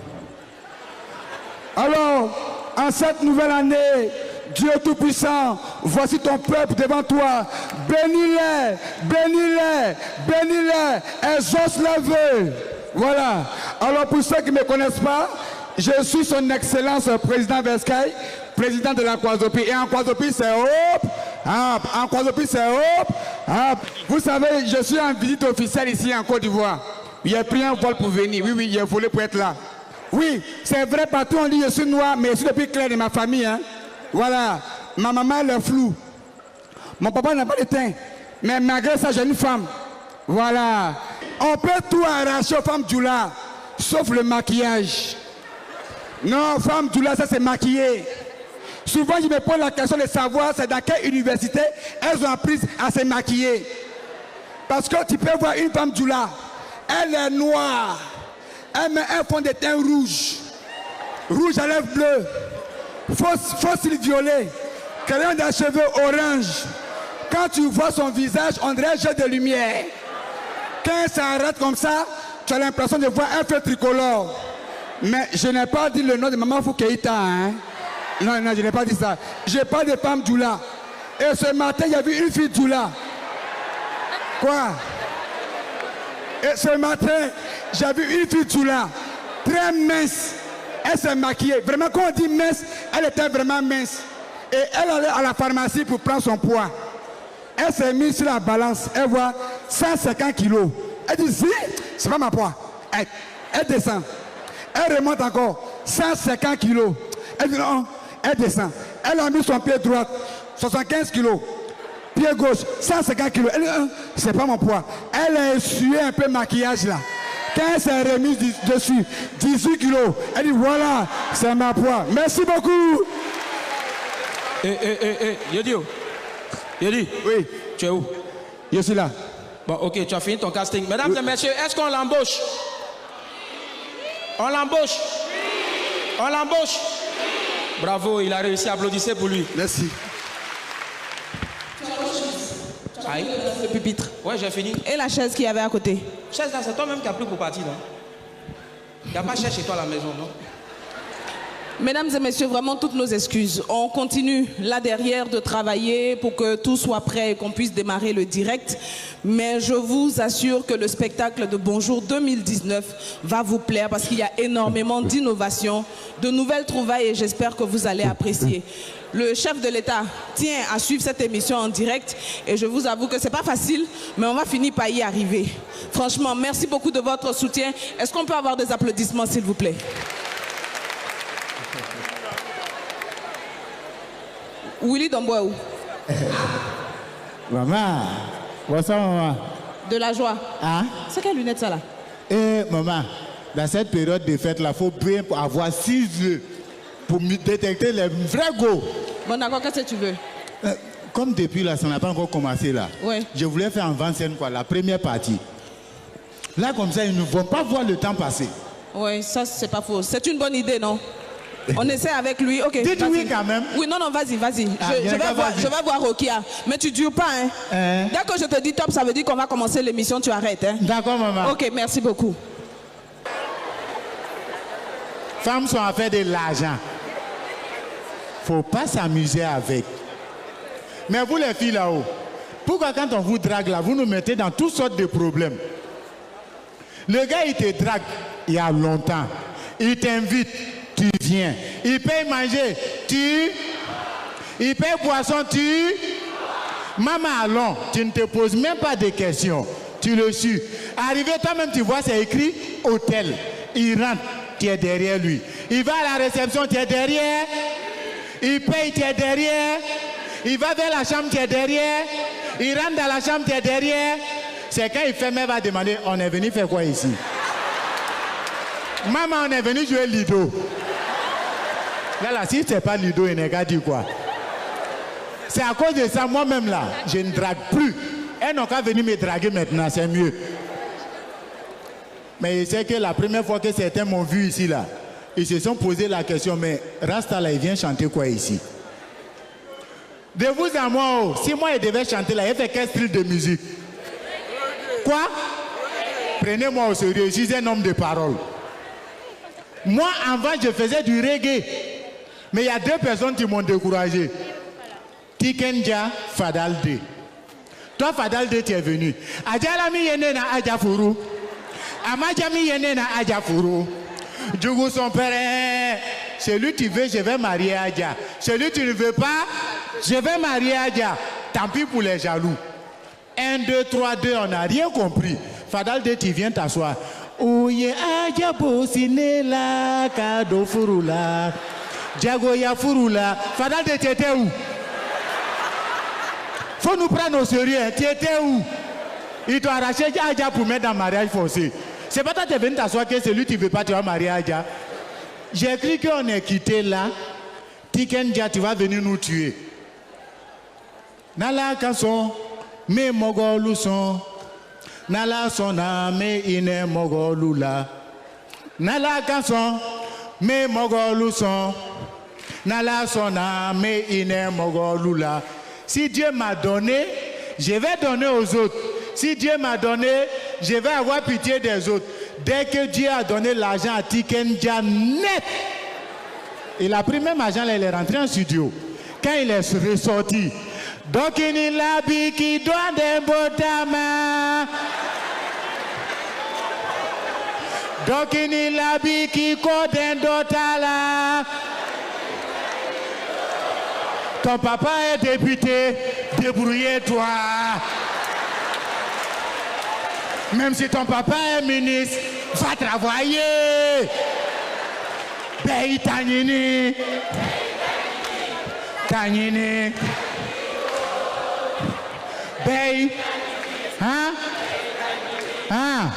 S9: Alors, en cette nouvelle année, Dieu Tout-Puissant, voici ton peuple devant toi. Bénis-les, bénis-les, bénis-les, exauce les vœux. Voilà. Alors, pour ceux qui ne me connaissent pas, je suis son Excellence président Vescaille, président de la Kwazopi. Et en Kwazopi, c'est hop. En Kwazopi, c'est hop. Vous savez, je suis en visite officielle ici en Côte d'Ivoire. J'ai pris un vol pour venir. Oui, j'ai volé pour être là. Oui, c'est vrai, partout on dit je suis noir, mais je suis le plus clair de ma famille. Hein. Voilà. Ma maman, elle est floue. Mon papa n'a pas de teint. Mais malgré ça, j'ai une femme. Voilà. On peut tout arracher aux femmes Djoula, sauf le maquillage. Non, femme Djoula, ça c'est maquillé. Souvent, je me pose la question de savoir c'est dans quelle université elles ont appris à se maquiller. Parce que tu peux voir une femme Djoula, elle est noire. Elle met un fond de teint rouge. Rouge à lèvres bleues. Faux cils violets. Crayon de cheveux orange. Quand tu vois son visage, on dirait un jet de lumière. Quand elle s'arrête comme ça, tu as l'impression de voir un feu tricolore. Mais je n'ai pas dit le nom de Maman Foukeïta. Hein? Non, je n'ai pas dit ça. Je parle de femme Djoula. Et ce matin, il y a vu une fille Djoula. Quoi? Et ce matin, j'ai vu une fille Djoula, très mince. Elle s'est maquillée. Vraiment, quand on dit mince, elle était vraiment mince. Et elle allait à la pharmacie pour prendre son poids. Elle s'est mise sur la balance. Elle voit 150 kilos. Elle dit, si, c'est pas ma poids. Elle descend. Elle remonte encore. 150 kilos. Elle dit, non, elle descend. Elle a mis son pied droit. 75 kilos. Pied gauche, 150 kilos. Elle dit, c'est pas mon poids. Elle a essuyé un peu de maquillage là. Quand elle s'est remise dessus, 18 kilos. Elle dit, voilà, c'est ma poids. Merci beaucoup.
S4: Yodio. Yodi.
S9: Oui.
S4: Tu es où?
S9: Je suis là.
S4: Bon, ok, tu as fini ton casting. Mesdames et messieurs, est-ce qu'on l'embauche? On l'embauche. On l'embauche. Bravo, il a réussi. Applaudissez pour lui.
S9: Merci.
S4: Aïe.
S6: Le pupitre.
S4: Ouais, j'ai fini.
S6: Et la chaise qu'il y avait à côté?
S4: Chaise là, c'est toi-même qui as pris pour partir, non? Il n'y a pas cherché toi à la maison, non?
S6: Mesdames et messieurs, vraiment toutes nos excuses. On continue là derrière de travailler pour que tout soit prêt et qu'on puisse démarrer le direct. Mais je vous assure que le spectacle de Bonjour 2019 va vous plaire parce qu'il y a énormément d'innovations, de nouvelles trouvailles et j'espère que vous allez apprécier. Le chef de l'État tient à suivre cette émission en direct et je vous avoue que c'est pas facile, mais on va finir par y arriver. Franchement, merci beaucoup de votre soutien. Est-ce qu'on peut avoir des applaudissements, s'il vous plaît? Willy Domboaou.
S12: Maman, bonsoir maman.
S6: De la joie.
S12: Hein?
S6: C'est quelle lunette ça là?
S12: Eh maman, dans cette période de fête là, il faut bien avoir 6 yeux pour détecter les vrais go.
S6: Bon d'accord, qu'est-ce que tu veux?
S12: Comme depuis là, ça n'a pas encore commencé là.
S6: Ouais.
S12: Je voulais faire en avant-scène quoi, la première partie. Là comme ça, ils ne vont pas voir le temps passer.
S6: Oui, ça c'est pas faux. C'est une bonne idée, non? On essaie avec lui, ok.
S12: Dites oui quand même.
S6: Oui, non, vas-y.
S12: Ah,
S6: je vais voir Rokia. Mais tu dures pas, hein? Dès que je te dis top, ça veut dire qu'on va commencer l'émission, tu arrêtes, hein?
S12: D'accord, maman.
S6: Ok, merci beaucoup.
S12: Femmes sont à faire de l'argent. Faut pas s'amuser avec. Mais vous les filles là-haut, pourquoi quand on vous drague là, vous nous mettez dans toutes sortes de problèmes? Le gars, il te drague il y a longtemps. Il t'invite. Tu viens. Il paye manger, il paye boisson, Maman, allons, tu ne te poses même pas de questions. Tu le suis. Arrivé, toi-même, tu vois, c'est écrit hôtel. Il rentre, tu es derrière lui. Il va à la réception, tu es derrière. Il paye, tu es derrière. Il va vers la chambre, tu es derrière. Il rentre dans la chambre, tu es derrière. C'est quand il fait, mais va demander, on est venu faire quoi ici? Maman, on est venu jouer Lido. Là, si c'est pas Lido, il n'est qu'à dire quoi. C'est à cause de ça, moi-même là, je ne drague plus. Elles n'ont qu'à venir me draguer maintenant, c'est mieux. Mais je sais que la première fois que certains m'ont vu ici là, ils se sont posé la question, mais Rasta là, il vient chanter quoi ici? De vous à moi, oh, si moi il devait chanter là, il fait quel style de musique? Quoi? Prenez-moi au sérieux, je suis un homme de parole. Moi, avant, je faisais du reggae. Mais il y a 2 personnes qui m'ont découragé. Tikenja, Fadalde. Toi, Fadalde, tu es venu. Adjalami yenena Adjafuru. Amadjami yenena Adjafuru. Djougou son père. Celui tu veux, je vais marier Adja. Celui tu ne veux pas, je vais marier Adja. Tant pis pour les jaloux. 1, 2, 3, 2, on n'a rien compris. Fadalde, tu viens t'asseoir. Ouye Adja Bosinela Kado Furula. Djagoya Furula. Fadalde, tu étais où? Faut nous prendre au sérieux. Tu étais où? Il doit arracher Adja pour mettre dans le mariage forcé. C'est pas toi qui es venu t'asseoir que celui qui ne veut pas, tu vas marier Adja. J'ai cru qu'on est quitté là. Tikenja, tu vas venir nous tuer. Nala Kasson, me Mogolou son. Nala sona, me ine Mogolou la. Nala Kasson, me Mogolou son. Nala sona, me ine Mogolou la. Si Dieu m'a donné, je vais donner aux autres. Si Dieu m'a donné, je vais avoir pitié des autres. Dès que Dieu a donné l'argent à Tikenja net, il a pris même argent, là, il est rentré en studio. Quand il est ressorti, donc il a dit qu'il doit des botama. Donc il a dit qu'il code un dotala. Ton papa est député, débrouille-toi. Même si ton papa est ministre, va travailler. Bey Tanini. Tanini. Bey. Hein? Hein?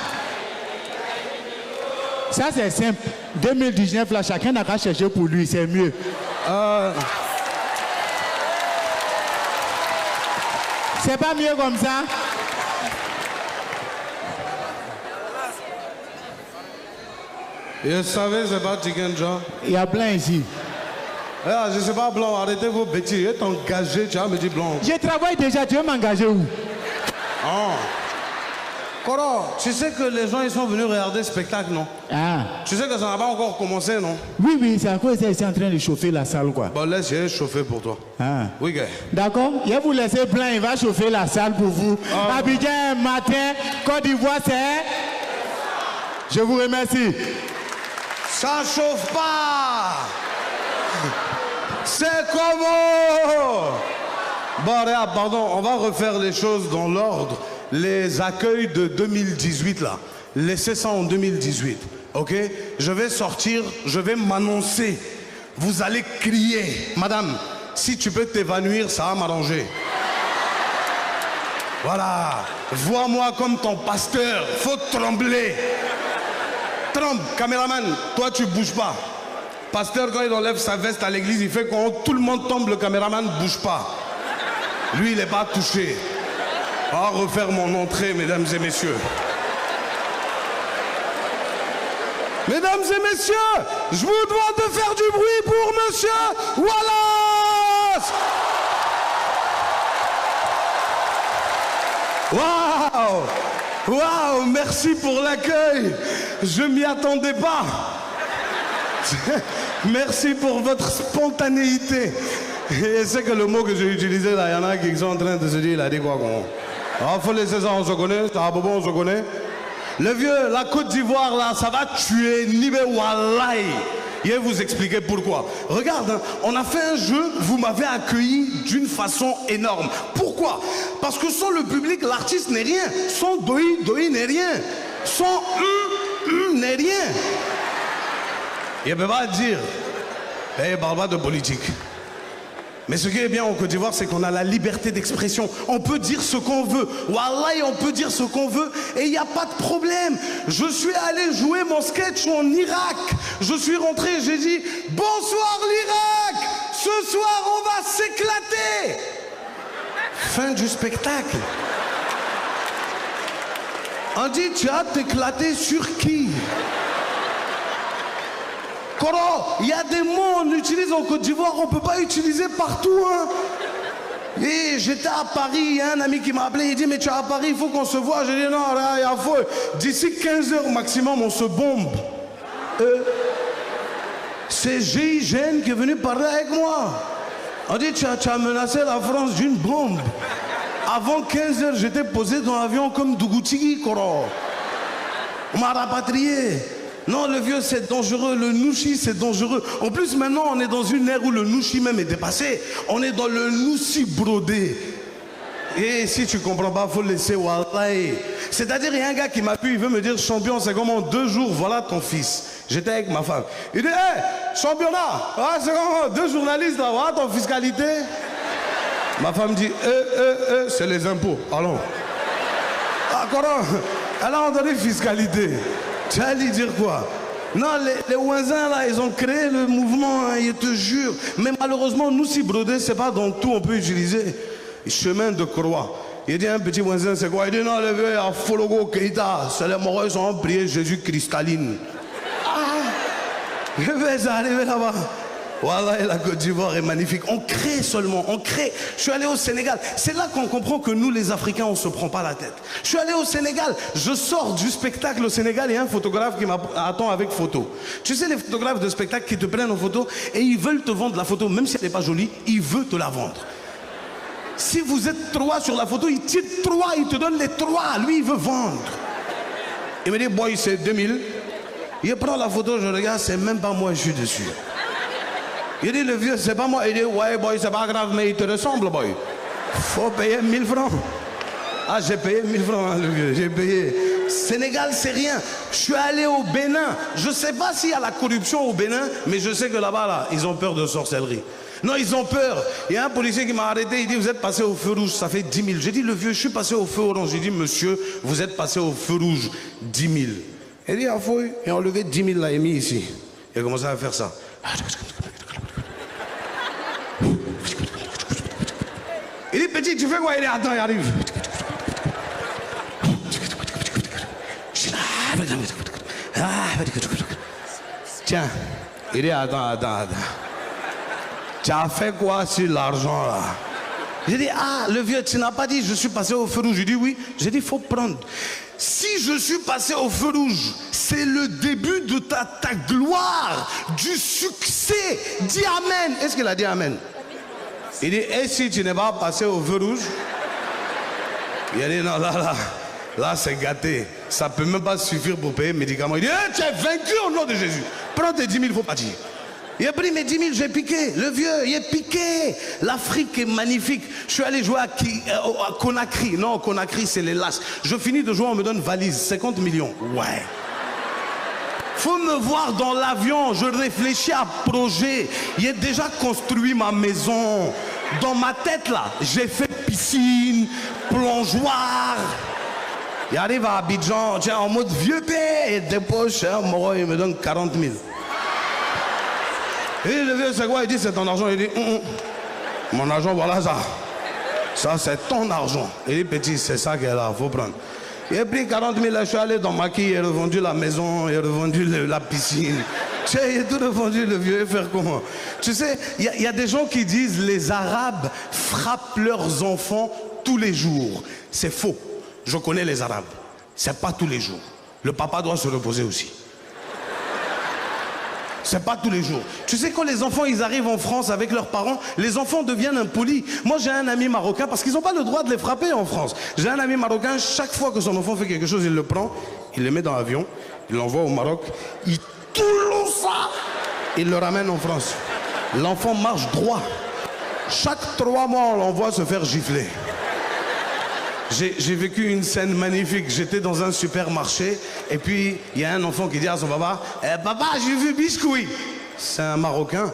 S12: Ça c'est simple. 2019 là, chacun n'a qu'à chercher pour lui, c'est mieux. C'est pas mieux comme ça?
S13: Je savais, c'est pas Tikenja.
S12: Il y a plein ici.
S13: Ah, je sais pas blanc, arrêtez vos bêtises. Tu es engagé, tu vas me dire blanc.
S12: Je travaille déjà, tu veux m'engager où?
S13: Ah. Koro, tu sais que les gens ils sont venus regarder le spectacle, non?
S12: Ah.
S13: Tu sais que ça n'a pas encore commencé, non?
S12: Oui, oui, c'est à cause c'est en train de chauffer la salle, quoi.
S13: Bon, laisse, j'ai chauffé pour toi.
S12: Ah.
S13: Oui, gars.
S12: D'accord, je vais vous laisser plein, il va chauffer la salle pour vous.
S13: Ah.
S12: Abidjan, matin, Côte d'Ivoire, c'est... Je vous remercie.
S13: Ça chauffe pas! C'est comment? Bon, regarde, pardon, on va refaire les choses dans l'ordre. Les accueils de 2018, là. Laissez ça en 2018, ok? Je vais sortir, je vais m'annoncer. Vous allez crier. Madame, si tu peux t'évanouir, ça va m'arranger. Voilà. Vois-moi comme ton pasteur. Faut trembler. Tremble, caméraman. Toi, tu bouges pas. Pasteur, quand il enlève sa veste à l'église, il fait quand tout le monde tombe, le caméraman ne bouge pas. Lui, il n'est pas touché. On va refaire mon entrée, mesdames et messieurs. Mesdames et messieurs, je vous demande de faire du bruit pour Monsieur Wallace. Waouh! Waouh! Merci pour l'accueil. Je m'y attendais pas. Merci pour votre spontanéité. Et c'est que le mot que j'ai utilisé là, il y en a qui sont en train de se dire, il a dit quoi? Il faut laisser ça, on se connaît. C'est un bobo, on se connaît. Le vieux, la Côte d'Ivoire là, ça va tuer Nibé Wallahi. Je vais vous expliquer pourquoi. Regarde, hein, on a fait un jeu, vous m'avez accueilli d'une façon énorme. Pourquoi? Parce que sans le public, l'artiste n'est rien. Sans Doi n'est rien. Sans n'est rien. Il ne peut pas dire. Il ne parle pas de politique. Mais ce qui est bien en Côte d'Ivoire, c'est qu'on a la liberté d'expression. On peut dire ce qu'on veut. Wallahi, on peut dire ce qu'on veut et il n'y a pas de problème. Je suis allé jouer mon sketch en Irak. Je suis rentré et j'ai dit « Bonsoir l'Irak, ce soir on va s'éclater !» Fin du spectacle. On dit « Tu as t'éclater sur qui ?» Koro, il y a des mots qu'on utilise en Côte d'Ivoire qu'on ne peut pas utiliser partout. Hein. Et j'étais à Paris, il y a un ami qui m'a appelé, il dit mais tu es à Paris, il faut qu'on se voit. J'ai dit non, là, il y a faux. D'ici 15 heures maximum, on se bombe. C'est GIGN qui est venu parler avec moi. On dit tu as menacé la France d'une bombe. Avant 15 heures, j'étais posé dans l'avion comme Dougoutigui, Koro. On m'a rapatrié. Non, le vieux, c'est dangereux. Le nouchi, c'est dangereux. En plus, maintenant, on est dans une ère où le nouchi même est dépassé. On est dans le noussi brodé. Et si tu comprends pas, faut laisser Wallahi. C'est-à-dire, il y a un gars qui m'a pu, il veut me dire, champion, c'est comment 2 jours, voilà ton fils. J'étais avec ma femme. Il dit, hé, championnat, c'est comment 2 journalistes, là, voilà ton fiscalité. Ma femme dit, c'est les impôts. Allons. Ah, comment? Elle a entendu fiscalité. Tu vas lui dire quoi? Non, les voisins là, ils ont créé le mouvement, hein, je te jure. Mais malheureusement, nous, si brodé, c'est pas dans tout on peut utiliser. Chemin de croix. Il dit un petit voisin, c'est quoi? Il dit non, le vieux, à Fologo Keita, c'est les morts, ils ont prié Jésus cristalline. Je vais arriver là-bas. Voilà, et la Côte d'Ivoire est magnifique. On crée seulement, on crée. Je suis allé au Sénégal. C'est là qu'on comprend que nous, les Africains, on ne se prend pas la tête. Je suis allé au Sénégal. Je sors du spectacle au Sénégal. Il y a un photographe qui m'attend avec photo. Tu sais, les photographes de spectacle qui te prennent en photo et ils veulent te vendre la photo, même si elle n'est pas jolie, ils veulent te la vendre. Si vous êtes 3 sur la photo, il tire 3, il te donne les 3. Lui, il veut vendre. Il me dit, boy, c'est 2000. Il prend la photo, je regarde, c'est même pas moi, je suis dessus. Il dit, le vieux, c'est pas moi. Il dit, ouais, boy, c'est pas grave, mais il te ressemble, boy. Faut payer 1000 francs. Ah, j'ai payé 1000 francs, hein, le vieux, j'ai payé. Sénégal, c'est rien. Je suis allé au Bénin. Je sais pas s'il y a la corruption au Bénin, mais je sais que là-bas, là, ils ont peur de sorcellerie. Non, ils ont peur. Il y a un policier qui m'a arrêté, il dit, vous êtes passé au feu rouge, ça fait 10 000. J'ai dit, le vieux, je suis passé au feu orange. J'ai dit, monsieur, vous êtes passé au feu rouge, 10 000. Il dit, ah, faut, et enlevé 10 000 là et mis ici. Il a commencé à faire ça. Il dit, petit, tu fais quoi? Il dit, attends, il arrive. Tiens, il dit, attends. Tu as fait quoi sur l'argent là? J'ai dit, ah, le vieux, tu n'as pas dit, je suis passé au feu rouge. J'ai dit, oui. J'ai dit, il faut prendre. Si je suis passé au feu rouge, c'est le début de ta gloire, du succès. Dis amen. Est-ce qu'il a dit amen? Il dit, et si tu n'es pas passé au feu rouge? Il a dit, non, là, c'est gâté. Ça ne peut même pas suffire pour payer le médicament. Il dit, tu es vaincu au nom de Jésus. Prends tes 10 000, il faut partir. Il a pris mes 10 000, j'ai piqué. Le vieux, il est piqué. L'Afrique est magnifique. Je suis allé jouer à Conakry. Non, Conakry, c'est les lâches. Je finis de jouer, on me donne valise. 50 millions. Ouais. Faut me voir dans l'avion. Je réfléchis à projet. Il a déjà construit ma maison. Dans ma tête, là, j'ai fait piscine, plongeoir. Il arrive à Abidjan, tiens, en mode vieux père, il dépose, il me donne 40 000. Et le vieux, c'est quoi? Il dit, c'est ton argent. Il dit, mon argent, voilà ça. Ça, c'est ton argent. Il dit, petit, c'est ça qu'elle a, il faut prendre. Il a pris 40 000, là, je suis allé dans Maki, il a revendu la maison, il a revendu la piscine. Tu sais, il a tout revendu, le vieux, faire comment? Tu sais, il y a des gens qui disent, les Arabes frappent leurs enfants tous les jours. C'est faux. Je connais les Arabes. C'est pas tous les jours. Le papa doit se reposer aussi. C'est pas tous les jours. Tu sais, quand les enfants ils arrivent en France avec leurs parents, les enfants deviennent impolis. Moi j'ai un ami marocain, parce qu'ils n'ont pas le droit de les frapper en France. J'ai un ami marocain, chaque fois que son enfant fait quelque chose, il le prend, il le met dans l'avion, il l'envoie au Maroc, il tourne ça, il le ramène en France. L'enfant marche droit. Chaque 3 mois, on l'envoie se faire gifler. J'ai vécu une scène magnifique. J'étais dans un supermarché et puis il y a un enfant qui dit à son papa, papa, j'ai vu biscuit. C'est un Marocain.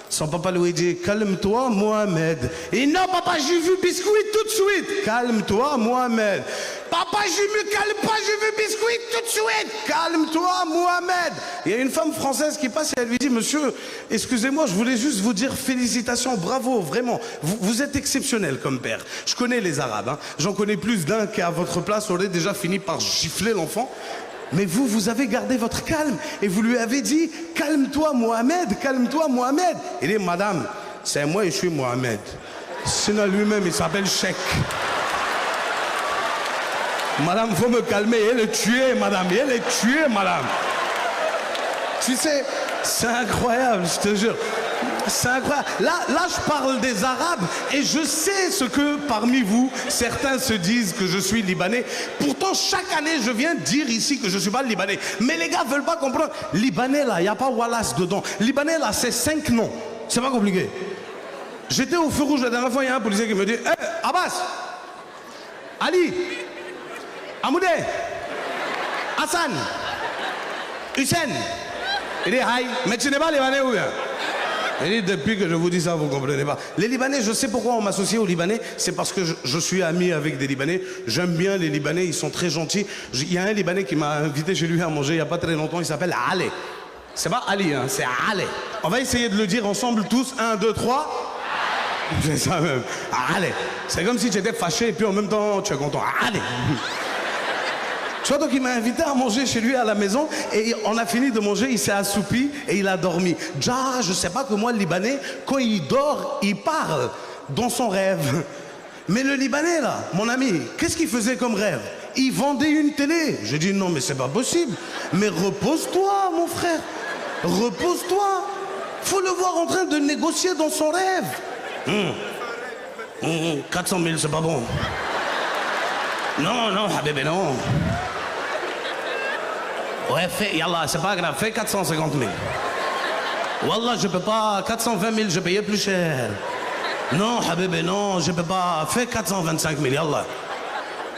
S13: Son papa lui dit, calme-toi, Mohamed. Et non, papa, j'ai vu biscuit tout de suite. Calme-toi, Mohamed. Papa, je me calme pas, j'ai vu biscuit tout de suite. Calme-toi, Mohamed. Il y a une femme française qui passe et elle lui dit, monsieur, excusez-moi, je voulais juste vous dire félicitations, bravo, vraiment. Vous êtes exceptionnel comme père. Je connais les Arabes, hein. J'en connais plus d'un qui à votre place aurait déjà fini par gifler l'enfant. Mais vous avez gardé votre calme et vous lui avez dit, calme-toi Mohamed, calme-toi Mohamed. Il dit, madame, c'est moi et je suis Mohamed. Sinon lui-même, il s'appelle Cheikh. Madame, il faut me calmer, elle est tuée, madame, elle est tuée, madame. Tu sais, c'est incroyable, je te jure. C'est incroyable. Là, je parle des Arabes et je sais ce que parmi vous, certains se disent que je suis Libanais. Pourtant, chaque année, je viens dire ici que je ne suis pas Libanais. Mais les gars ne veulent pas comprendre. Libanais, là, il n'y a pas Wallace dedans. Libanais, là, c'est 5 noms. C'est pas compliqué. J'étais au feu rouge la dernière fois, il y a un policier qui me dit, hey, Abbas, Ali, Amoudé, Hassan, Hussein. Il dit, aïe, mais tu n'es pas Libanais ou bien? Il dit, depuis que je vous dis ça, vous ne comprenez pas. Les Libanais, je sais pourquoi on m'associe aux Libanais. C'est parce que je suis ami avec des Libanais. J'aime bien les Libanais, ils sont très gentils. Il y a un Libanais qui m'a invité chez lui à manger il n'y a pas très longtemps. Il s'appelle Ale. C'est pas Ali, hein, c'est Ale. On va essayer de le dire ensemble tous. 1, 2, 3. C'est ça même. Ale. C'est comme si tu étais fâché et puis en même temps, tu es content. Ale. Tu vois, donc il m'a invité à manger chez lui à la maison et on a fini de manger, il s'est assoupi et il a dormi. Déjà, je sais pas que moi, le Libanais, quand il dort, il parle dans son rêve. Mais le Libanais, là, mon ami, qu'est-ce qu'il faisait comme rêve? Il vendait une télé. J'ai dit, non, mais c'est pas possible. Mais repose-toi, mon frère. Repose-toi. Faut le voir en train de négocier dans son rêve. 400 000, c'est pas bon. Non, non, bébé, non. Ouais, fais, yallah, c'est pas grave, fais 450 000. Wallah, je peux pas, 420 000, je payais plus cher. Non, Habibé, non, je peux pas, fais 425 000, yallah.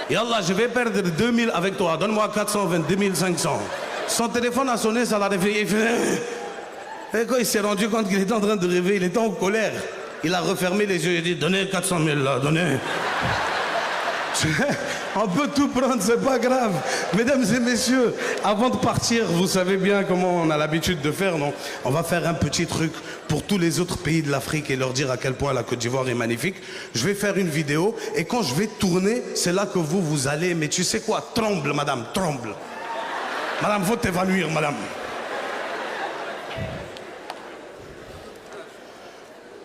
S13: Yallah, je vais perdre 2 000 avec toi, donne-moi 422 500. Son téléphone a sonné, ça l'a réveillé, il fait... Et quand il s'est rendu compte qu'il était en train de rêver, il était en colère. Il a refermé les yeux, il a dit, donnez 400 000 là, donnez. On peut tout prendre, c'est pas grave. Mesdames et messieurs, avant de partir, vous savez bien comment on a l'habitude de faire, non? On va faire un petit truc pour tous les autres pays de l'Afrique et leur dire à quel point la Côte d'Ivoire est magnifique. Je vais faire une vidéo et quand je vais tourner, c'est là que vous allez, mais tu sais quoi? Tremble, madame, tremble. Madame, faut t'évanouir, madame.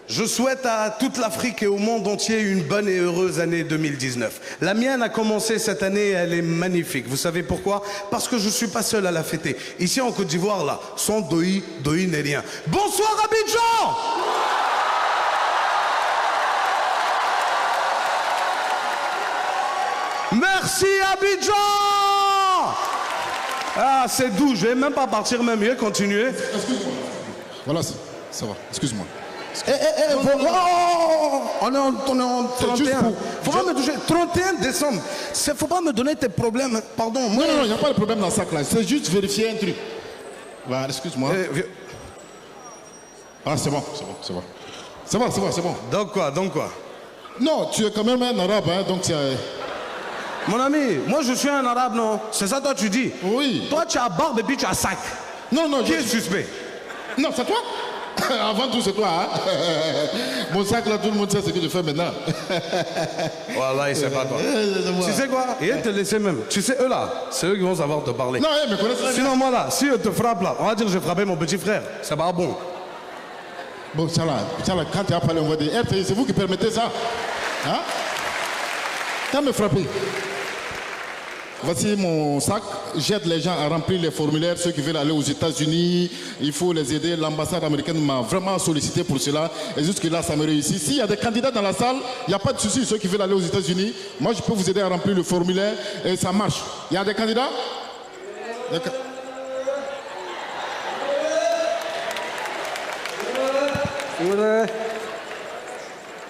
S13: Je souhaite à toute l'Afrique et au monde entier une bonne et heureuse année 2019. La mienne a commencé cette année, elle est magnifique. Vous savez pourquoi? Parce que je ne suis pas seul à la fêter. Ici en Côte d'Ivoire, là, sans Doi n'est rien. Bonsoir Abidjan! Merci Abidjan! Ah, c'est doux, je vais même pas partir, même mieux continuer.
S5: Excuse-moi. Voilà, ça va, excuse-moi.
S13: On est en 31. Faut pas me toucher. 31 décembre. Faut pas me donner tes problèmes. Pardon.
S5: Non, il n'y a pas de problème dans ça, là. C'est juste vérifier un truc. Voilà, excuse-moi. Ah, c'est bon. C'est bon.
S13: Donc quoi?
S5: Non, tu es quand même un arabe, hein, donc c'est...
S13: Mon ami, moi je suis un arabe, non? C'est ça toi tu dis?
S5: Oui.
S13: Toi tu as barbe et puis tu as sac.
S5: Non.
S13: Qui est suspect?
S5: Non, c'est toi. Avant tout, c'est toi, hein. Mon sac, là, tout le monde sait ce que je fais maintenant.
S13: Voilà, il sait pas toi. Tu sais quoi? Il te laisser même. Tu sais, eux là, c'est eux qui vont savoir te parler.
S5: Non, mais connaissez.
S13: Sinon, moi là, si eux te frappent là, on va dire que j'ai frappé mon petit frère. C'est pas bon.
S5: Bon, ça là, quand tu as parlé, on va dire, c'est vous qui permettez ça. Hein? Quand me frapper. Voici mon sac. J'aide les gens à remplir les formulaires. Ceux qui veulent aller aux États-Unis, il faut les aider. L'ambassade américaine m'a vraiment sollicité pour cela. Et jusque-là, ça me réussit. S'il y a des candidats dans la salle, il n'y a pas de souci. Ceux qui veulent aller aux États-Unis, moi, je peux vous aider à remplir le formulaire et ça marche. Il y a des candidats?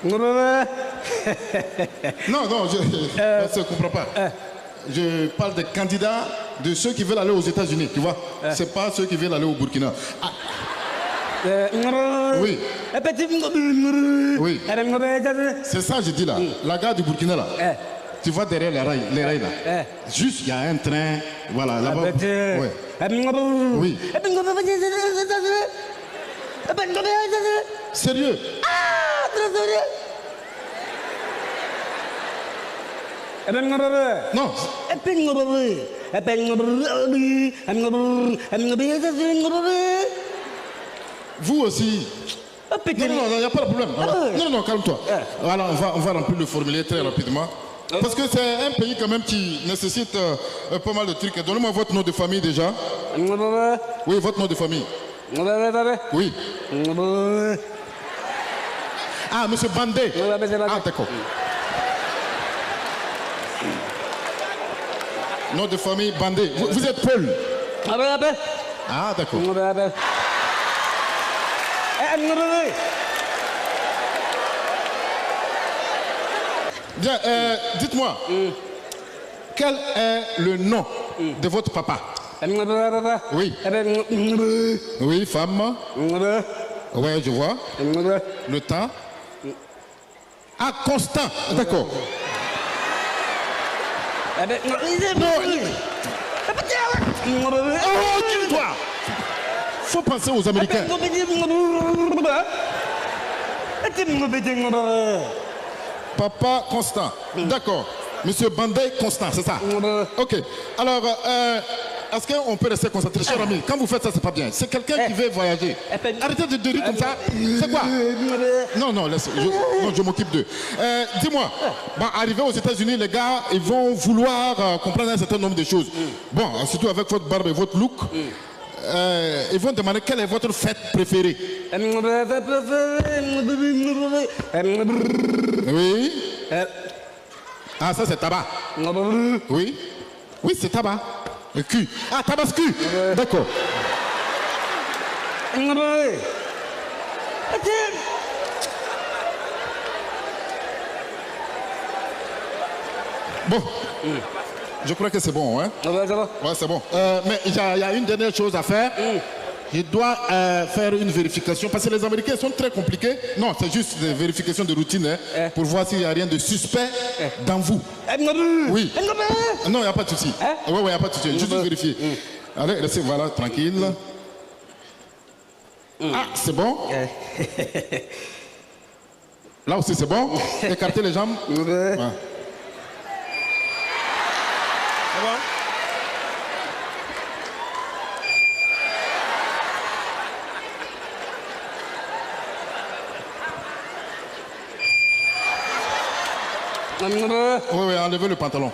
S5: Non, je ne comprends pas. Je parle des candidats, de ceux qui veulent aller aux États-Unis, tu vois. C'est pas ceux qui veulent aller au Burkina. Oui. Oui. C'est ça, je dis là. La gare du Burkina là. Tu vois derrière les rails là. Juste, il y a un train. Voilà, là-bas. Oui. Sérieux? Non. Vous aussi. Non, il n'y a pas de problème. Non, calme-toi. Voilà, on va remplir le formulaire très rapidement. Parce que c'est un pays quand même qui nécessite pas mal de trucs. Donnez-moi votre nom de famille déjà. Oui, votre nom de famille. Oui. Ah, monsieur Bandé. Ah, d'accord. Nom de famille Bandé. Vous êtes Paul. Ah, d'accord. Bien, dites-moi, quel est le nom de votre papa? Oui. Oui, femme. Oui, je vois. Le temps. Ah, Constant. D'accord. Oh, dis-toi. Faut penser aux Américains. Papa Constant. D'accord. Monsieur Bandé Constant, c'est ça? Ok. Alors, est-ce qu'on peut rester concentré, cher ami? Quand vous faites ça, c'est pas bien. C'est quelqu'un qui veut voyager. Arrêtez de rire comme ça. C'est quoi? Non, laisse. Je m'occupe d'eux. Dis-moi, arrivé aux États-Unis, les gars, ils vont vouloir comprendre un certain nombre de choses. Bon, surtout avec votre barbe et votre look. Ils vont demander quelle est votre fête préférée. Oui. Ah, ça c'est tabac. Oui. Oui, c'est tabac. Le cul. Ah, tabascu. D'accord. Bon. Je crois que c'est bon, hein? Ouais, c'est bon. Mais il y a une dernière chose à faire. Je dois faire une vérification parce que les Américains sont très compliqués. Non, c'est juste des vérifications de routine pour voir s'il n'y a rien de suspect dans vous. Oui. Non, il n'y a pas de souci. Oui, il n'y a pas de souci. Juste vérifier. Allez, restez, voilà, tranquille. Ah, c'est bon. Là aussi, c'est bon. Écartez les jambes. Ouais. C'est bon. Oui, enlevez le pantalon.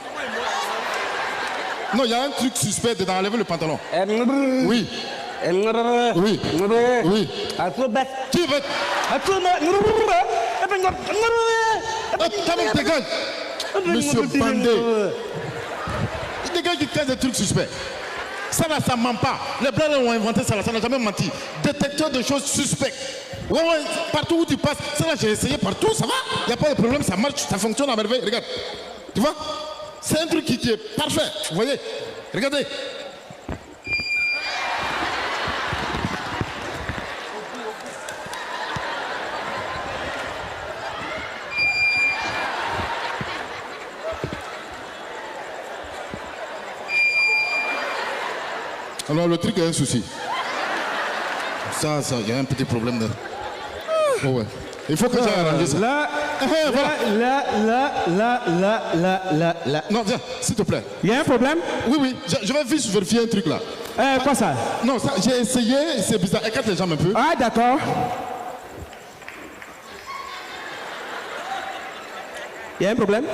S5: Non, il y a un truc suspect dedans, enlevez le pantalon. Oui. Oui. Oui. Qui va... Dégage. Monsieur Bandé. Dégage qui casse des trucs suspects. Ça là, ça ment pas. Les blancs ont inventé ça là, ça n'a jamais menti. Détecteur de choses suspectes. Ouais, partout où tu passes, ça là, j'ai essayé partout, ça va. Il n'y a pas de problème, ça marche, ça fonctionne à merveille. Regarde. Tu vois? C'est un truc qui est parfait. Vous voyez? Regardez. Alors le truc a un souci. Ça, il y a un petit problème de... Oh ouais. Il faut que j'aille arranger ça.
S4: Là.
S5: Non, viens, s'il te plaît.
S4: Il y a un problème?
S5: Oui. Je vais juste vérifier un truc là.
S4: Quoi ça?
S5: Non, ça, j'ai essayé, c'est bizarre. Écarte les jambes un peu.
S4: Ah, d'accord. Il y a un problème?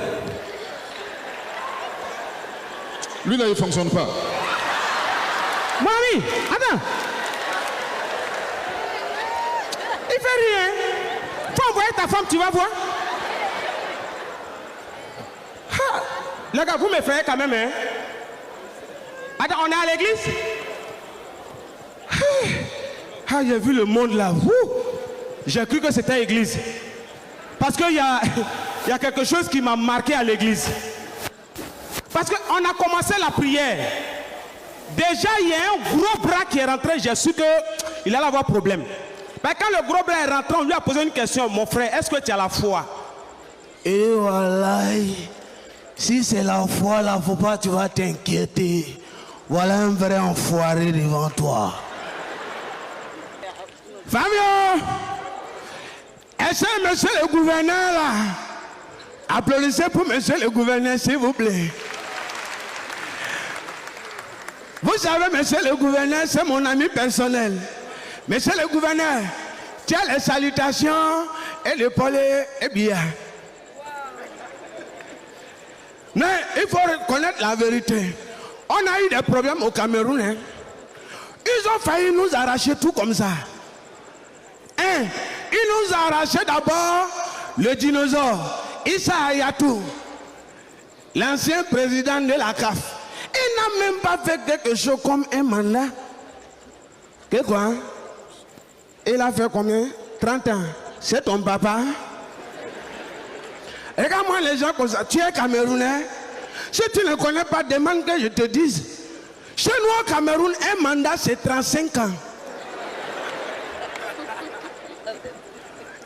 S5: Lui là, il ne fonctionne pas.
S4: Mon ami, attends. Il fait rien. Faut envoyer ta femme, tu vas voir. Les gars, vous me faites quand même, hein? Attends, on est à l'église? Ah, j'ai vu le monde là. J'ai cru que c'était l'église. Parce qu'il y a quelque chose qui m'a marqué à l'église. Parce qu'on a commencé la prière. Déjà, il y a un gros bras qui est rentré. J'ai su qu'il allait avoir problème. Mais quand le gros bras est rentré, on lui a posé une question. Mon frère, est-ce que tu as la foi?
S11: Et voilà, si c'est la foi, là, faut pas, tu vas t'inquiéter. Voilà un vrai enfoiré devant toi.
S4: Fabio, est-ce que monsieur le gouverneur là? Applaudissez pour monsieur le gouverneur, s'il vous plaît. Vous savez, monsieur le gouverneur, c'est mon ami personnel. Monsieur le gouverneur, tu as les salutations et l'épaule est bien. Mais il faut reconnaître la vérité. On a eu des problèmes au Cameroun. Hein. Ils ont failli nous arracher tout comme ça. Ils nous ont arraché d'abord le dinosaure, Issa Hayatou, l'ancien président de la CAF. Il n'a même pas fait quelque chose comme un mandat. Que quoi? Il a fait combien? 30 ans. C'est ton papa? Regarde-moi les gens comme ça. Tu es Camerounais. Si tu ne connais pas, demande que je te dise. Chez nous au Cameroun, un mandat c'est 35 ans.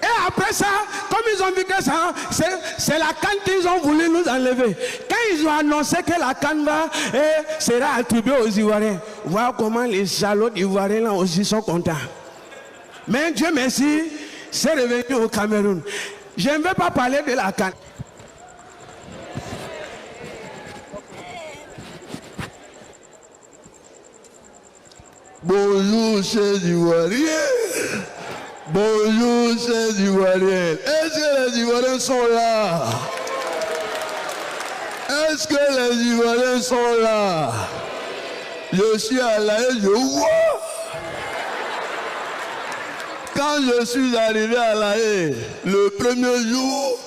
S4: Et après ça, comme ils ont vu que ça, c'est la canne qu'ils ont voulu nous enlever. Quand ils ont annoncé que la canne sera attribuée aux Ivoiriens, voilà comment les salauds Ivoiriens là aussi sont contents. Mais Dieu merci, c'est revenu au Cameroun. Je ne veux pas parler de la canne.
S11: Bonjour, chers Ivoiriens. Bonjour, chers Ivoiriens. Est-ce que les Ivoiriens sont là? Est-ce que les Ivoiriens sont là? Je suis à La Haye, je vois. Quand je suis arrivé à La Haye, le premier jour,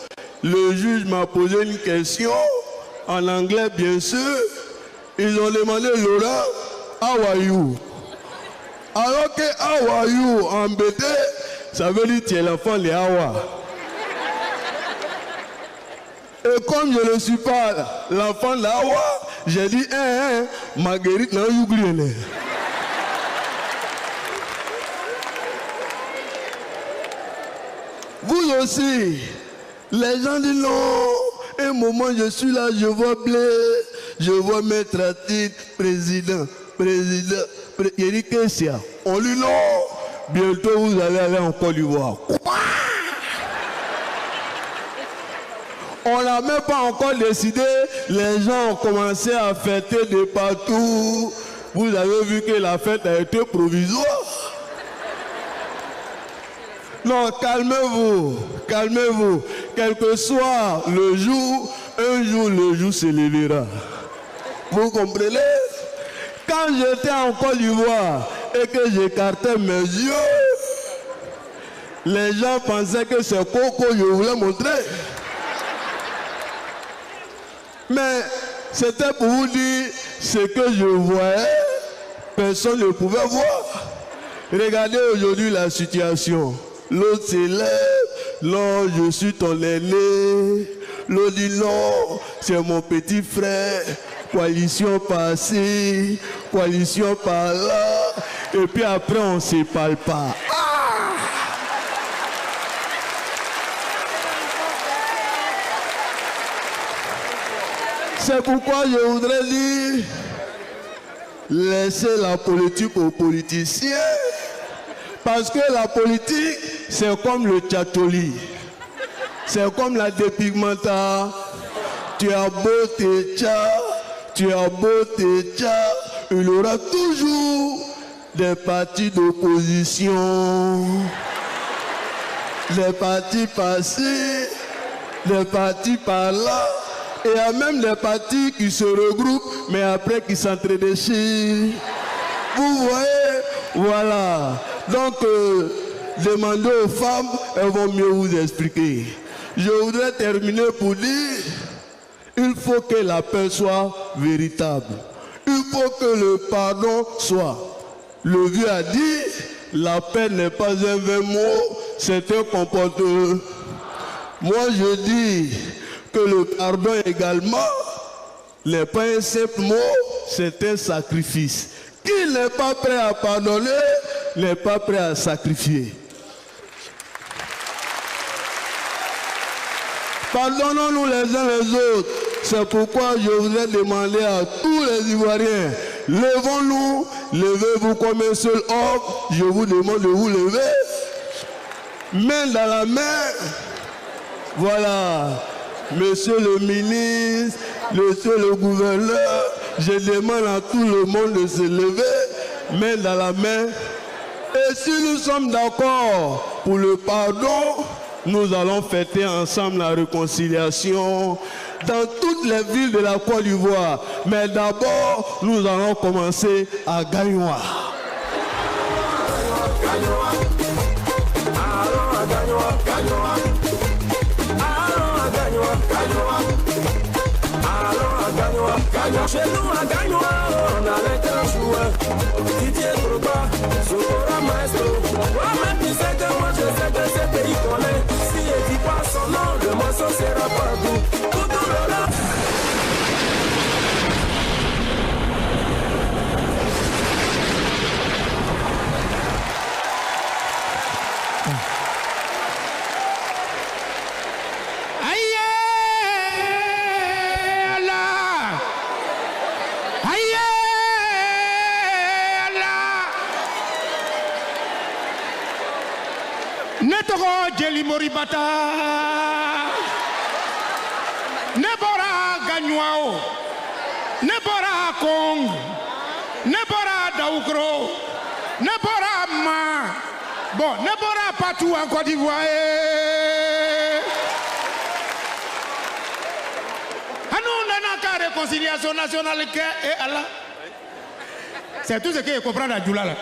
S11: le juge m'a posé une question, en anglais bien sûr. Ils ont demandé, Laurent, how are you? Alors que how are you embêté, ça veut dire tu es l'enfant de Hawa. Et comme je ne suis pas l'enfant de Hawa, j'ai dit, Marguerite n'a oublié. Vous aussi, les gens disent non, un moment je suis là, je vois Blaise, je vois Maître Atit, président. Il dit que c'est. On lui dit non, bientôt vous allez aller en Côte d'Ivoire. On n'a même pas encore décidé, les gens ont commencé à fêter de partout. Vous avez vu que la fête a été provisoire. Non, calmez-vous, calmez-vous. quel que soit le jour, un jour le jour se lèvera. Vous comprenez? Quand j'étais en Côte d'Ivoire et que j'écartais mes yeux, les gens pensaient que c'est Coco que je voulais montrer. Mais c'était pour vous dire ce que je voyais, personne ne pouvait voir. Regardez aujourd'hui la situation. L'autre s'élève, non, je suis ton aîné. L'autre dit non, c'est mon petit frère. Coalition par-ci, coalition par-là. Et puis après, on ne se parle pas. C'est pourquoi je voudrais dire, laissez la politique aux politiciens. Parce que la politique, c'est comme le tchatoli. C'est comme la dépigmenta. Tu as beau te tcha, tu as beau te tcha, il y aura toujours des partis d'opposition. Des partis passés, des partis par-là. Et il y a même des partis qui se regroupent, mais après qui s'entredéchirent. Vous voyez, voilà. Donc, demandez aux femmes, elles vont mieux vous expliquer. Je voudrais terminer pour dire, il faut que la paix soit véritable. Il faut que le pardon soit. Le vieux a dit, la paix n'est pas un vain mot, c'est un comportement. Moi, je dis que le pardon également n'est pas un simple mot, c'est un sacrifice. Qui n'est pas prêt à pardonner n'est pas prêt à sacrifier. Pardonnons-nous les uns les autres. C'est pourquoi je voudrais demander à tous les Ivoiriens, levons-nous, levez-vous comme un seul homme. Je vous demande de vous lever. Main dans la main. Voilà. Monsieur le ministre, monsieur le gouverneur, je demande à tout le monde de se lever, main dans la main. Et si nous sommes d'accord pour le pardon, nous allons fêter ensemble la réconciliation dans toutes les villes de la Côte d'Ivoire. Mais d'abord, nous allons commencer à Gagnoa.
S10: Chez nous à Gagnoa, on a les grands joueurs. Didier Drogba, Sokora Maestro. Toi-même tu sais que moi je sais que c'est pays qu'on est. Si il dit pas son nom, le morceau sera partout. Tout le long.
S14: Jeli Moribata Nebora Gagnoao Nebora Kong Nebora Daoukro Nebora Ma Bon, Nebora partout en Côte d'Ivoire. Nous n'avons qu'à réconciliation nationale et Allah. C'est tout ce que je comprends dans Djoula là.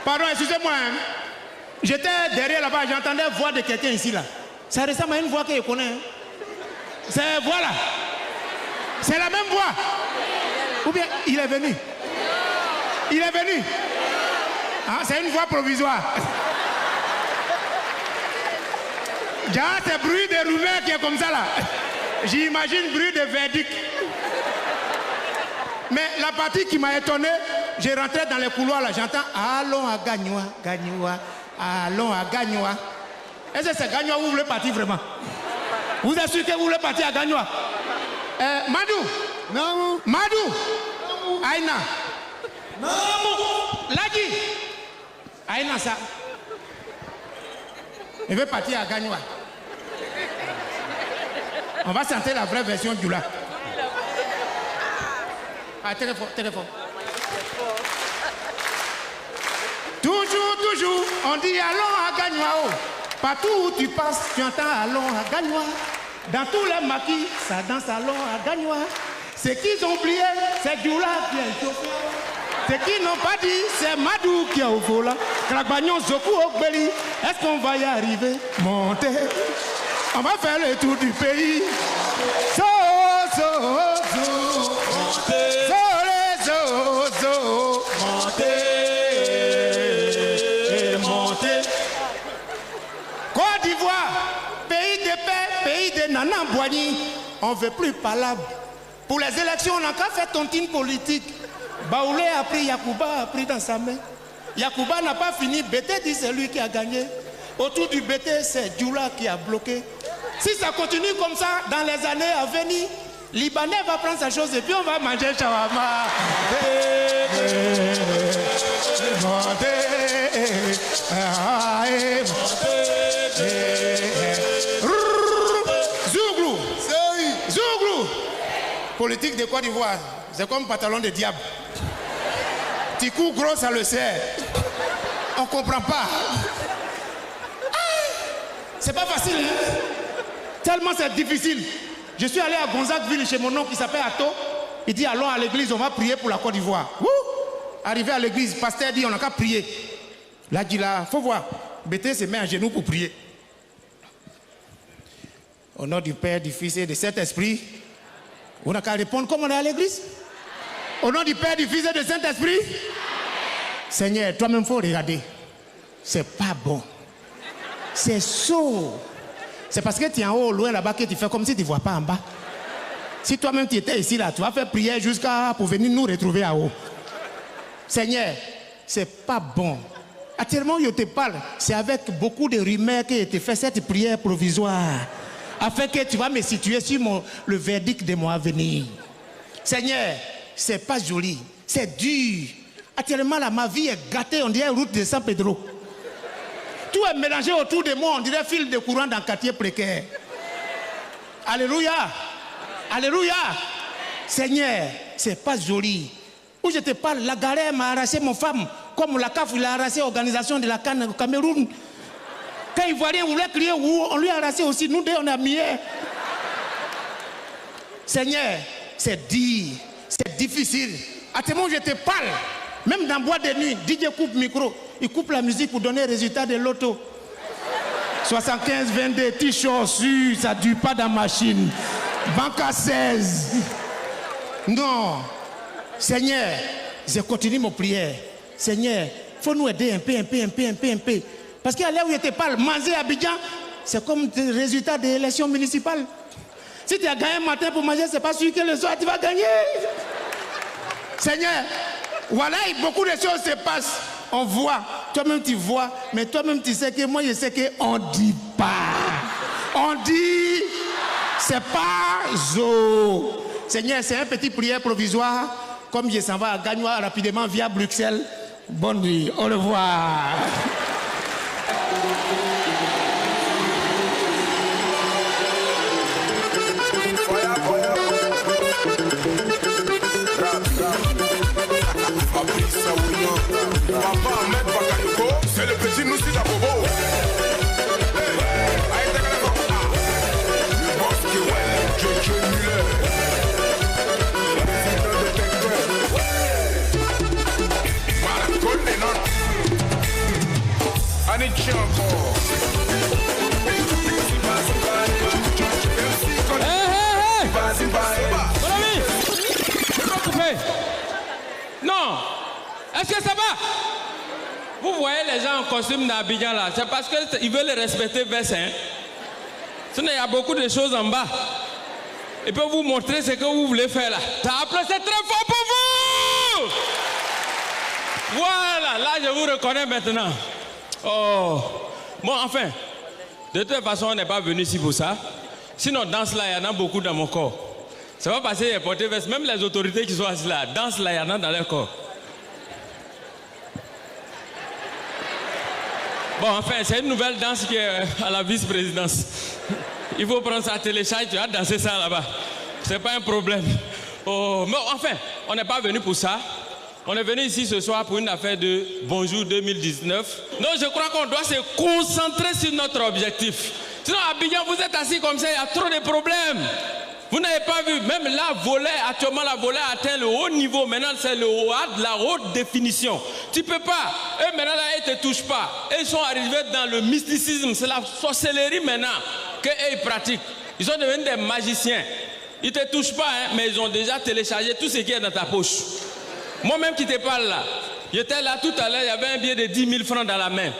S14: Pardon, excusez-moi. Hein. J'étais derrière là-bas, j'entendais la voix de quelqu'un ici là. Ça ressemble à une voix que je connais. Hein. C'est voilà. C'est la même voix. Ou bien il est venu. Il est venu. Ah, c'est une voix provisoire. C'est bruit de rumeurs qui est comme ça là. J'imagine bruit de verdict. Mais la partie qui m'a étonné, j'ai rentré dans les couloirs là, j'entends allons à Gagnoa, Gagnoa, allons à Gagnoa. Est-ce que c'est Gagnoa où vous voulez partir vraiment? Vous êtes sûr que vous voulez partir à Gagnoa? Madou? Non. Madou? Non. Aïna? Non. Lagi? Aïna ça? Je veux partir à Gagnoa. On va sentir la vraie version du là. Ah, téléphone, téléphone. Toujours, toujours, on dit allons à Gagnoa. Partout où tu passes, tu entends allons à Gagnois. Dans tous les maquis, ça danse allons à Gagnois. Ce qu'ils ont oublié, c'est Djoula qui est chauffeur. Ce qu'ils n'ont pas dit, c'est Madou qui est au volant. Kragbanyon, Zoku, Okbeli, est-ce qu'on va y arriver? Montez, on va faire le tour du pays. So, so, so. Montez. So, so, so. Montez. Montez. Côte d'Ivoire, pays de paix, pays de Nana Boigny. On ne veut plus palabre. Pour les élections, on n'a qu'à faire tontine politique. Baoulé a pris, Yacouba a pris dans sa main. Yacouba n'a pas fini, Bété dit c'est lui qui a gagné. Autour du Bété, c'est Djoula qui a bloqué. Si ça continue comme ça, dans les années à venir, Libanais va prendre sa chose et puis on va manger shawarma. Zouglou. Zouglou. Politique de Côte d'Ivoire, c'est comme pantalon de diable. Petit coup gros, ça le sert. On ne comprend pas. C'est pas facile, hein? Tellement c'est difficile. Je suis allé à Gonzagueville chez mon oncle qui s'appelle Atto. Il dit allons à l'église, on va prier pour la Côte d'Ivoire. Arrivé à l'église, le pasteur dit on n'a qu'à prier. Là, il dit là, faut voir. Bété se met à genoux pour prier. Au nom du Père, du Fils et de Saint-Esprit, on n'a qu'à répondre comme on est à l'église. Au nom du Père, du Fils et du Saint-Esprit. Seigneur, toi-même, il faut regarder. C'est pas bon. C'est sourd. C'est parce que tu es en haut, loin là-bas, que tu fais comme si tu ne vois pas en bas. Si toi-même tu étais ici, là, tu vas faire prière jusqu'à pour venir nous retrouver en haut. Seigneur, c'est pas bon. Actuellement, je te parle, c'est avec beaucoup de rumeurs que je te fais cette prière provisoire. Afin que tu vas me situer sur le verdict de mon avenir. Seigneur, c'est pas joli, c'est dur. Actuellement, là, ma vie est gâtée, on dirait route de San Pedro. Tout est mélangé autour de moi, on dirait fil de courant dans le quartier précaire. Alléluia. Alléluia. Seigneur, c'est pas joli. Où je te parle, la galère m'a arraché mon femme, comme la CAF, il a arraché l'organisation de la Cannes au Cameroun. Quand il voit rien, on voulait crier, on lui a arraché aussi. Nous deux, on a mis. Seigneur, c'est dur, c'est difficile. À tes moments, je te parle. Même dans boîte de nuit, DJ coupe le micro. Il coupe la musique pour donner le résultat de l'auto. 75, 22, t-shirt sur, ça ne dure pas dans la machine. Banque à 16. Non. Seigneur, je continue mon prière. Seigneur, il faut nous aider un peu. Parce qu'à l'heure où je te parle, manger à Abidjan, c'est comme le résultat des élections municipales. Si tu as gagné un matin pour manger, c'est pas sûr que le soir tu vas gagner. Seigneur, voilà, beaucoup de choses se passent. On voit, toi-même tu vois, mais toi-même tu sais que moi je sais qu'on ne dit pas. On dit, c'est pas zo. Seigneur, c'est un petit prière provisoire. Comme je s'en vais à Gagnois rapidement via Bruxelles. Bonne nuit, au revoir.
S15: C'est le petit Noussi d'Abobo. Le boss qui ouais, Jojo Muller. Voilà, colle les notes. Anichi encore.
S16: Non. Est-ce que ça va? Vous voyez les gens en costume d'Abidjan là, c'est parce qu'ils veulent respecter Vessin. Sinon, il y a beaucoup de choses en bas. Ils peuvent vous montrer ce que vous voulez faire là. T'as applaudi très fort pour vous! Voilà, là je vous reconnais maintenant. Oh. Bon, enfin, de toute façon, on n'est pas venu ici pour ça. Sinon, danse là, il y en a beaucoup dans mon corps. Ça va passer et porter veste. Même les autorités qui sont assises là, danse là, il y en a dans leur corps. Bon, enfin, c'est une nouvelle danse qui est à la vice-présidence. Il faut prendre sa télécharge, tu vas danser ça là-bas. C'est pas un problème. Oh, mais enfin, on n'est pas venu pour ça. On est venu ici ce soir pour une affaire de Bonjour 2019. Donc je crois qu'on doit se concentrer sur notre objectif. Sinon, à Abidjan, vous êtes assis comme ça, il y a trop de problèmes. Vous n'avez pas vu, même la volée, actuellement la volée atteint le haut niveau. Maintenant, c'est le haut de la haute définition. Tu peux pas. Eux, maintenant, là, ils ne te touchent pas. Ils sont arrivés dans le mysticisme. C'est la sorcellerie maintenant qu'ils pratiquent. Ils sont devenus des magiciens. Ils ne te touchent pas, hein, mais ils ont déjà téléchargé tout ce qui est dans ta poche. Moi-même qui te parle là, j'étais là tout à l'heure, il y avait un billet de 10 000 francs dans la main.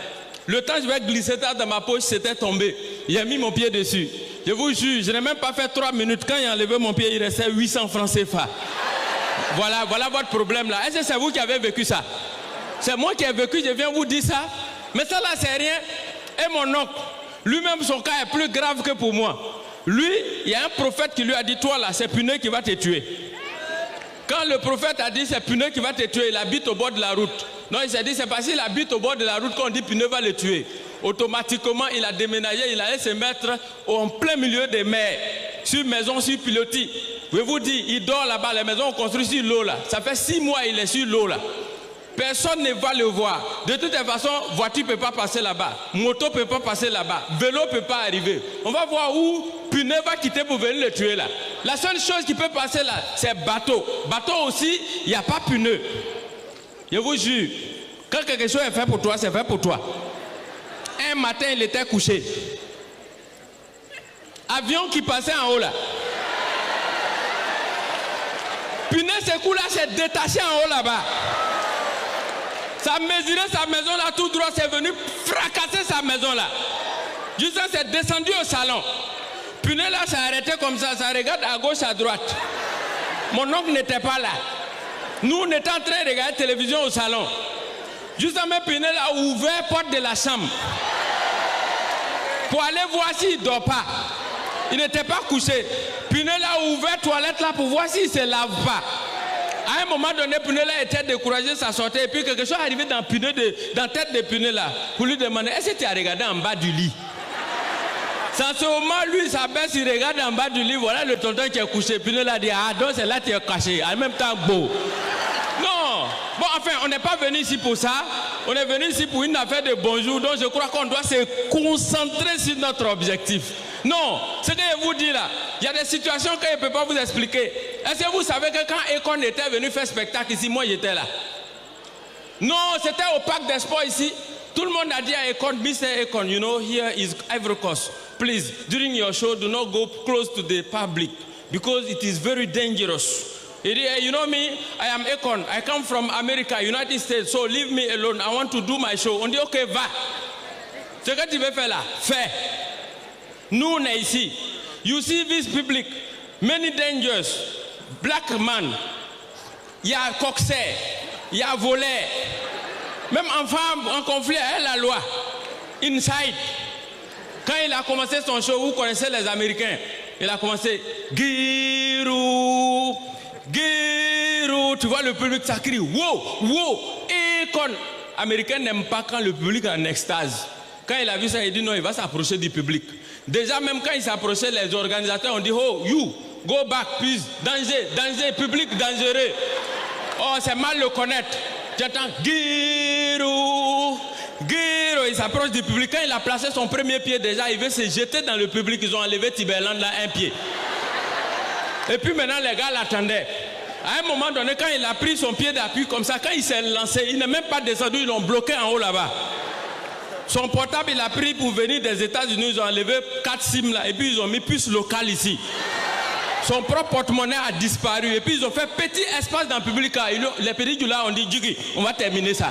S16: Le temps je vais glisser ça dans ma poche, c'était tombé. J'ai mis mon pied dessus. Je vous jure, je n'ai même pas fait 3 minutes. Quand j'ai enlevé mon pied, il restait 800 francs CFA. Voilà votre problème là. Est-ce que c'est vous qui avez vécu ça? C'est moi qui ai vécu, je viens vous dire ça. Mais ça là, c'est rien. Et mon oncle, lui-même, son cas est plus grave que pour moi. Lui, il y a un prophète qui lui a dit, toi là, c'est Puneux qui va te tuer. Quand le prophète a dit c'est Puneux qui va te tuer, il habite au bord de la route. Non, il s'est dit c'est parce qu'il habite au bord de la route qu'on dit Puneux va le tuer. Automatiquement, il a déménagé, il allait se mettre en plein milieu des mers, sur maison, sur pilotis. Je vais vous dire, il dort là-bas, les maisons ont construit sur l'eau là. Ça fait 6 mois il est sur l'eau là. Personne ne va le voir. De toute façon, voiture ne peut pas passer là-bas. Moto ne peut pas passer là-bas. Vélo ne peut pas arriver. On va voir où Puneux va quitter pour venir le tuer là. La seule chose qui peut passer là, c'est bateau. Bateau aussi, il n'y a pas Puneux. Je vous jure, quand quelque chose est fait pour toi, c'est fait pour toi. Un matin, il était couché. Avion qui passait en haut là. Puneux, ce coup là, c'est détaché en haut là-bas. Ça a mesuré sa maison là tout droit, c'est venu fracasser sa maison là. Juste c'est descendu au salon. Puneux là, ça a arrêté comme ça regarde à gauche, à droite. Mon oncle n'était pas là. Nous, on était en train de regarder la télévision au salon. Justement, Puneux là a ouvert la porte de la chambre. Pour aller voir s'il ne dort pas. Il n'était pas couché. Puneux là a ouvert la toilette là pour voir s'il ne se lave pas. À un moment donné, Puneux là était découragé, ça sortait. Et puis quelque chose est arrivé dans la tête de Puneux là. Pour lui demander, est-ce que tu as regardé en bas du lit? Sans ce moment, lui, sa baisse, il regarde en bas du lit. Voilà le tonton qui est couché. Puneux là dit, ah donc c'est là que tu es caché. En même temps, beau. Non. Bon, enfin, on n'est pas venu ici pour ça. On est venu ici pour une affaire de bonjour. Donc je crois qu'on doit se concentrer sur notre objectif. Non, ce que je vous dis là, il y a des situations que je ne peux pas vous expliquer. Est-ce que vous savez que quand Econ était venu faire spectacle ici, moi j'étais là? Non, c'était au parc des sports ici. Tout le monde a dit à Econ, Mr. Econ, you know, here is Ivory Coast. Please, during your show, do not go close to the public because it is very dangerous. He dit, hey, you know me, I am Econ. I come from America, United States, so leave me alone. I want to do my show. On dit, ok, va. Ce que tu veux faire là, fais. Nous, on est ici. You see this public, many dangers. Black man, il y a coxer, il y a voler. Même enfant en conflit avec la loi. Inside. Quand il a commencé son show, vous connaissez les Américains. Il a commencé Giroud, Giroud. Tu vois le public, ça crie wow, wow. Et quand Américain n'aime pas quand le public est en extase. Quand il a vu ça, il dit non, il va s'approcher du public. Déjà, même quand il s'approchait, les organisateurs ont dit oh, you, go back, please. Danger, danger, public dangereux. Oh, c'est mal le connaître. J'entends Giroud, Giroud. Il s'approche du public. Quand il a placé son premier pied, déjà, il veut se jeter dans le public. Ils ont enlevé Tiberland là, un pied. Et puis maintenant, les gars l'attendaient. À un moment donné, quand il a pris son pied d'appui comme ça, quand il s'est lancé, il n'est même pas descendu, ils l'ont bloqué en haut là-bas. Son portable, il a pris pour venir des États-Unis, ils ont enlevé 4 SIM là, et puis ils ont mis puce locale ici. Son propre porte-monnaie a disparu, et puis ils ont fait petit espace dans le public là. Les petits du là ont dit, Djigui, on va terminer ça.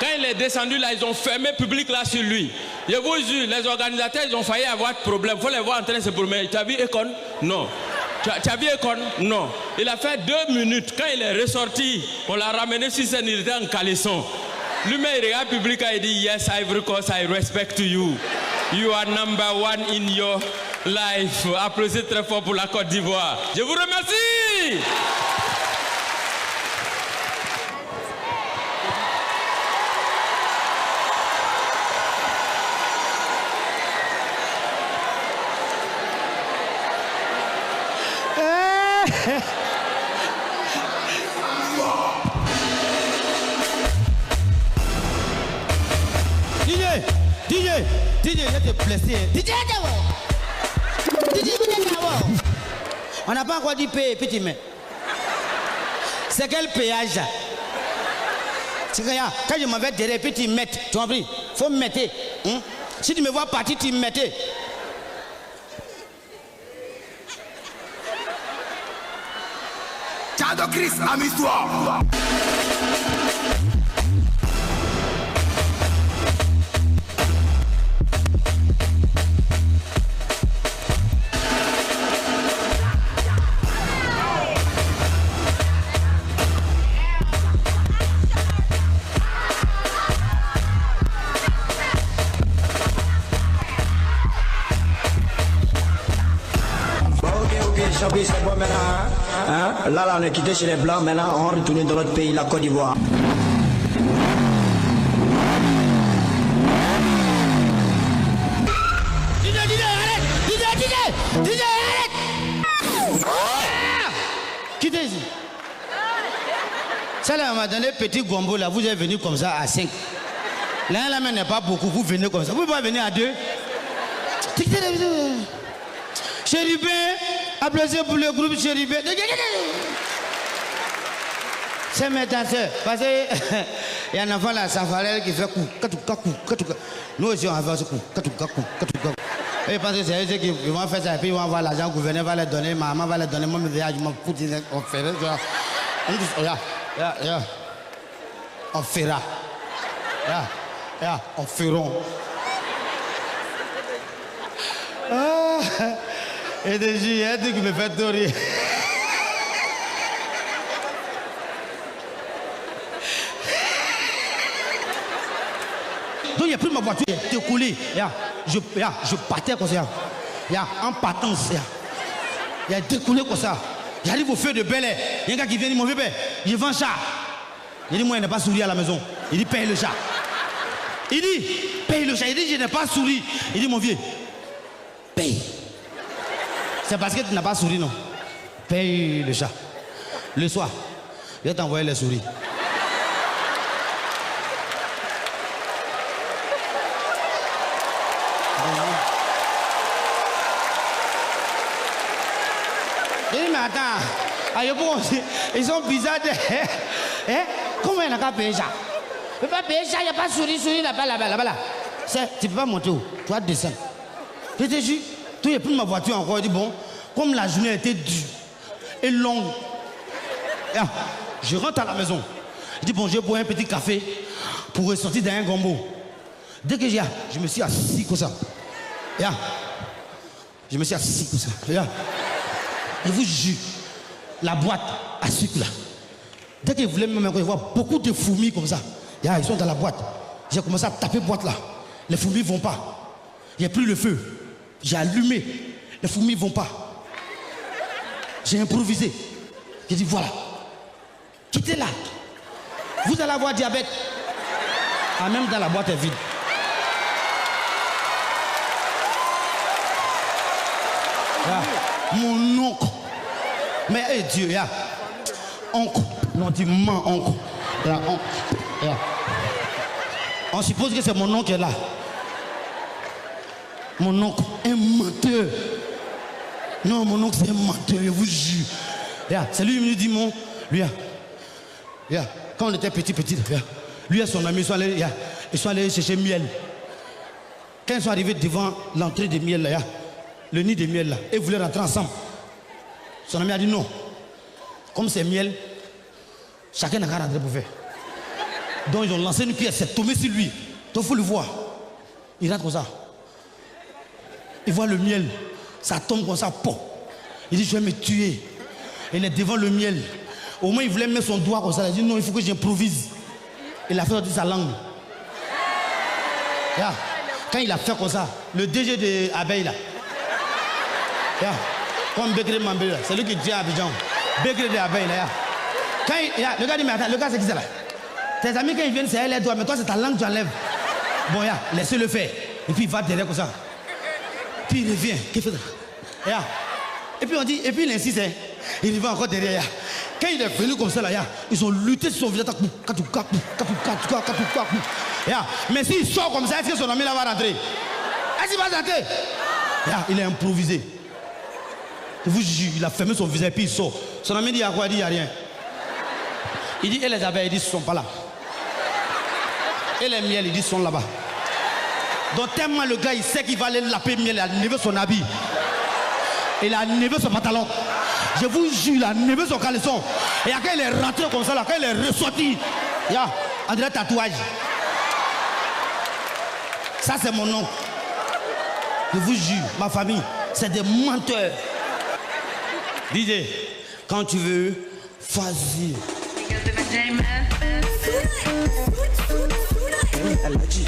S16: Quand il est descendu là, ils ont fermé le public là sur lui. Je vous jure, les organisateurs, ils ont failli avoir de problème. Il faut les voir en train de se promener. Tu as vu Econ? Non. Tu as vu Econ? Non. Il a fait 2 minutes. Quand il est ressorti, on l'a ramené sur scène, il était en caleçon. Lui-même, il regarde le public et il dit, yes, Ivory Coast, I respect you. You are number one in your life. Applaudissez très fort pour la Côte d'Ivoire. Je vous remercie.
S2: DJ, il était blessé. DJ, on n'a pas encore dit payer, petit mais. C'est quel péage ça? C'est que quand je m'en vais derrière, puis tu mets. Tu as compris? Faut me mettre. Hein? Si tu me vois partir, tu me mettais.
S15: Ciao Chris, amuse-toi.
S17: C'est bon maintenant, hein? Là, on est quitté chez les Blancs, maintenant on retourne dans notre pays, la Côte d'Ivoire.
S2: DJ, arrête! Quittez ici. Ça là, on m'a donné petit gombo là, vous êtes venu comme ça à 5. L'un là, mais n'est pas beaucoup, vous venez comme ça. Vous pouvez pas venir à 2. Chérubin, applaudissez pour le groupe Chérubin. C'est mes danseurs. Parce qu'il y a un enfant là, Safarel, qui fait coup. Nous aussi, on va faire ce coup. Et ils pensent que c'est eux qui vont faire ça. Et puis ils vont avoir l'argent, le gouverneur va les donner, maman va les donner. Moi, je m'en fous. On fera. On fera. On feront. Et des juillettes qui me fait rire. Donc il a pris ma voiture, il a coulé. Je partais comme ça. En partance. Il a découlé comme ça. J'arrive au feu de Bel Air. Il y a un gars qui vient, il dit mon bébé, je vends chat. Il dit moi, il n'a pas souri à la maison. Il dit paye le chat. Il dit paye le chat. Il dit je n'ai pas souri. Il dit mon vieux, paye. C'est parce que tu n'as pas souri, non? Paye le chat. Le soir, je vais t'envoyer les souris. J'ai dit, mais attends, ils sont bizarres. Hein? Comment il n'a pas payé ça? Il ne peut pas payer ça, il n'y a pas souris là-bas, là-bas. Tu ne peux pas monter où? Tu vas descendre. Je te jure. Tout est pris ma voiture encore. Il dit bon, comme la journée était dure et longue, je rentre à la maison. Je dis bon, je vais boire un petit café pour ressortir dans un gombo. Dès que je me suis assis comme ça. Je me suis assis comme ça. Je vous jure, la boîte à sucre là. Dès qu'ils voulaient me mettre, je vois beaucoup de fourmis comme ça. Ils sont dans la boîte. J'ai commencé à taper boîte là. Les fourmis ne vont pas. Il n'y a plus le feu. J'ai allumé, les fourmis ne vont pas. J'ai improvisé. J'ai dit voilà, quittez là. Vous allez avoir diabète. Même dans la boîte est vide. Mon oncle. Mais Dieu, oncle. Non, tu mens, oncle. On suppose que c'est mon oncle qui est là. Mon oncle, un menteur. Non, mon oncle, c'est un menteur, je vous jure. C'est lui qui me dit, quand on était petit, lui et son ami, ils sont allés chercher miel. Quand ils sont arrivés devant l'entrée des miel, là, le nid de miel, là, et ils voulaient rentrer ensemble. Son ami a dit non. Comme c'est miel, chacun n'a qu'à rentrer pour faire. Donc ils ont lancé une pièce, c'est tombé sur lui. Donc il faut le voir. Il rentre comme ça. Il voit le miel, ça tombe comme ça, pop. Il dit je vais me tuer. Il est devant le miel. Au moins il voulait mettre son doigt comme ça. Il dit non, il faut que j'improvise. Il a fait sortir sa langue. Quand il a fait comme ça, le DG de Abeille là. Comme Bekele Mambé là, c'est lui qui dit à Abidjan. Bekele de Abeille là. Quand le gars dit mais attends, le gars c'est qui ça là? Tes amis quand ils viennent c'est les doigts, mais toi c'est ta langue que tu enlèves. Bon laissez-le faire. Et puis il va derrière comme ça. Puis il revient. Qu'est-ce qu'il fait? Et puis on dit, et puis il insiste, il revient encore derrière. Quand il est venu comme ça là, ils ont lutté sur son visage.
S1: Mais s'il sort comme ça, est-ce que son ami là va rentrer? Est-ce qu'il va rentrer? Il est improvisé. Je vous jure, il a fermé son visage et puis il sort. Son ami dit à quoi? Il dit il n'y a rien. Il dit et les abeilles, il dit ils ne sont pas là. Et les miels, il dit ils sont là-bas. Donc tellement le gars, il sait qu'il va aller laper miel, il a enlevé son habit. Il a enlevé son pantalon. Je vous jure, il a enlevé son caleçon. Et quand il est rentré comme ça, là, quand il est ressorti, on dirait tatouage. Ça c'est mon nom. Je vous jure, ma famille, c'est des menteurs. DJ, quand tu veux, vas-y. Elle a dit.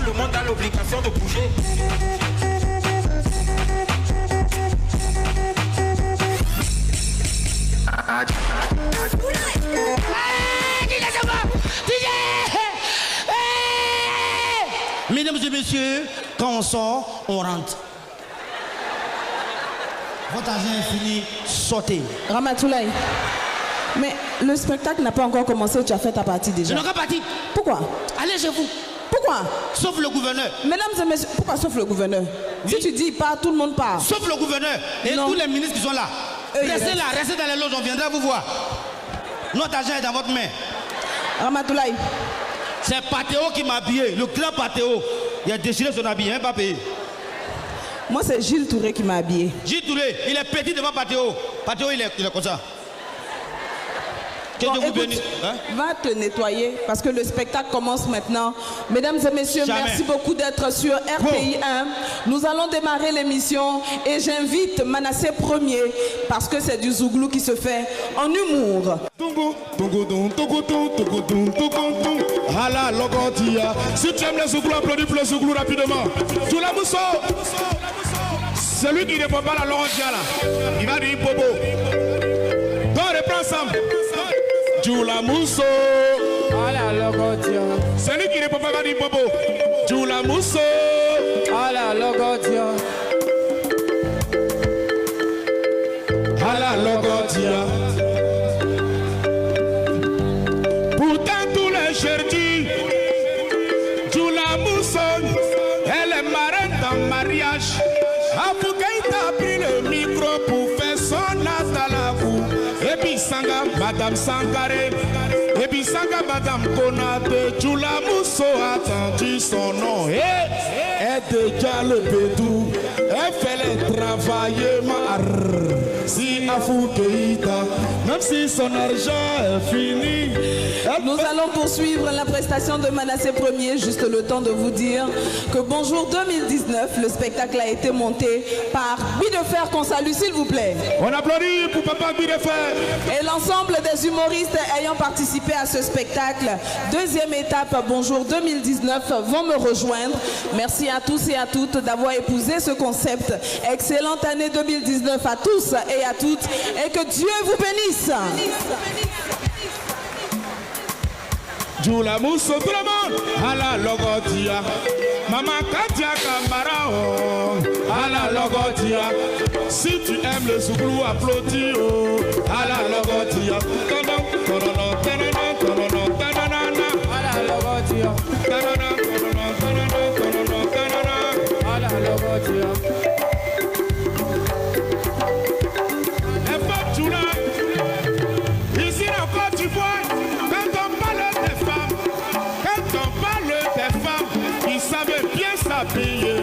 S18: Tout le monde a l'obligation de bouger.
S1: Mesdames et messieurs, quand on sort, on rentre. Votre argent est fini, sortez.
S6: Ramatoulaye, mais le spectacle n'a pas encore commencé, tu as fait ta partie déjà.
S1: Je n'ai pas parti.
S6: Pourquoi?
S1: Allez chez vous.
S6: Pourquoi?
S1: Sauf le gouverneur.
S6: Mesdames et messieurs, pourquoi sauf le gouverneur? Si tu dis pas, tout le monde part.
S1: Sauf le gouverneur et tous les ministres qui sont là. Restez là, restez dans les loges, on viendra vous voir. Notre argent est dans votre main.
S6: Ramatoulaye.
S1: C'est Patéo qui m'a habillé, le grand Patéo. Il a déchiré son habit, hein, pas payé.
S6: Moi, c'est Gilles Touré qui m'a habillé.
S1: Gilles Touré, il est petit devant Patéo. Patéo, il est comme ça.
S6: Bon, écoute, va te nettoyer parce que le spectacle commence maintenant. Mesdames et messieurs, merci beaucoup d'être sur RPI 1. Nous allons démarrer l'émission et j'invite Manassé Premier parce que c'est du zouglou qui se fait en humour.
S7: Hala Logotia. Si tu aimes les zouglous, applaudis pour le zouglou rapidement. Djoula Mousso. Celui qui ne prend pas la Logotia là, il va dire bobo. Donc reprends ensemble. Djoula Mousso.
S18: Hala Logotia.
S7: Celui qui ne prend pas dire bobo. Djoula Mousso.
S18: Hala Logotia.
S7: Hala Logotia. Pourtant tous les jeudis, Djoula Mousso, elle est marraine dans mariage. Afoukaïta a pris le micro pour faire son atalakou. Et puis Sanga, Madame Sangaré. Et puis Sanga, Madame Konate. Djoula Mousso a entendu son nom. Et elle déjà le bédou. Elle fait les travailler. Si Afoukaïta, même si son argent est fini.
S6: Nous allons poursuivre la prestation de Manassé Premier. Juste le temps de vous dire que Bonjour 2019, le spectacle a été monté par Bidefer qu'on salue s'il vous plaît.
S7: On applaudit pour Papa Bidefer.
S6: Et l'ensemble des humoristes ayant participé à ce spectacle. Deuxième étape, Bonjour 2019, vont me rejoindre. Merci à tous et à toutes d'avoir épousé ce concept. Excellente année 2019 à tous et à toutes. Et que Dieu vous bénisse.
S7: Djoula Mousso, tout le monde. Hala Logotia. Maman Katia Kambara. Hala Logotia. Si tu aimes le zouglou, applaudis. Hala Logotia.
S18: Hala Logotia. Hala Logotia.
S7: Ici en Côte d'Ivoire, quand on parle des femmes, quand on parle des femmes qui savent bien s'habiller,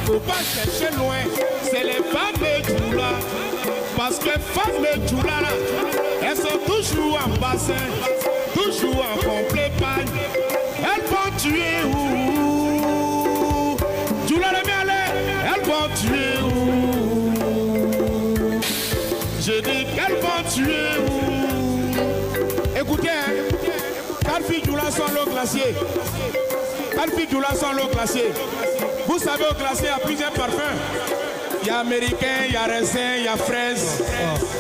S7: faut pas chercher loin, c'est les femmes de Djoula. Parce que femmes de Djoula, elles sont toujours en bassin, toujours en complet pagne. Elles vont tuer où? Djoula le mialet, elles vont tuer où? Je dis qu'elles vont tuer où? Écoutez, hein, 4 filles Djoula sont l'eau glacier. 4 filles Djoula sont l'eau glacier. Vous savez, au glacier, il y a plusieurs parfums. Il y a américain, il y a raisin, il y a fraise.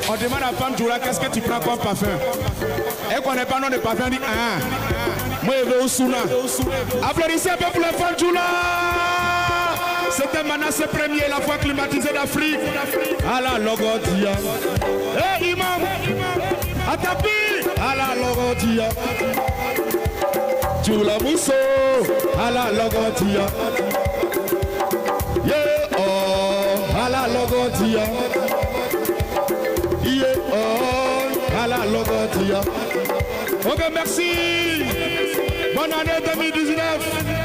S7: On demande à femme Djoula, qu'est-ce que tu prends comme parfum? Elle ne connaît pas le nom de parfum, elle dit moi je vais au Souna. Applaudissez un peu pour les femmes Djoula. c'était Manassé premier, la voix climatisée d'Afrique. À la Logodia. Eh, Imam, Atapi, à la Logodia. Jula Mousso, à la Logodia. Yeah, oh, à la Logodia. Yeah, oh, à la Logodia. Ok, merci. Bonne année 2019.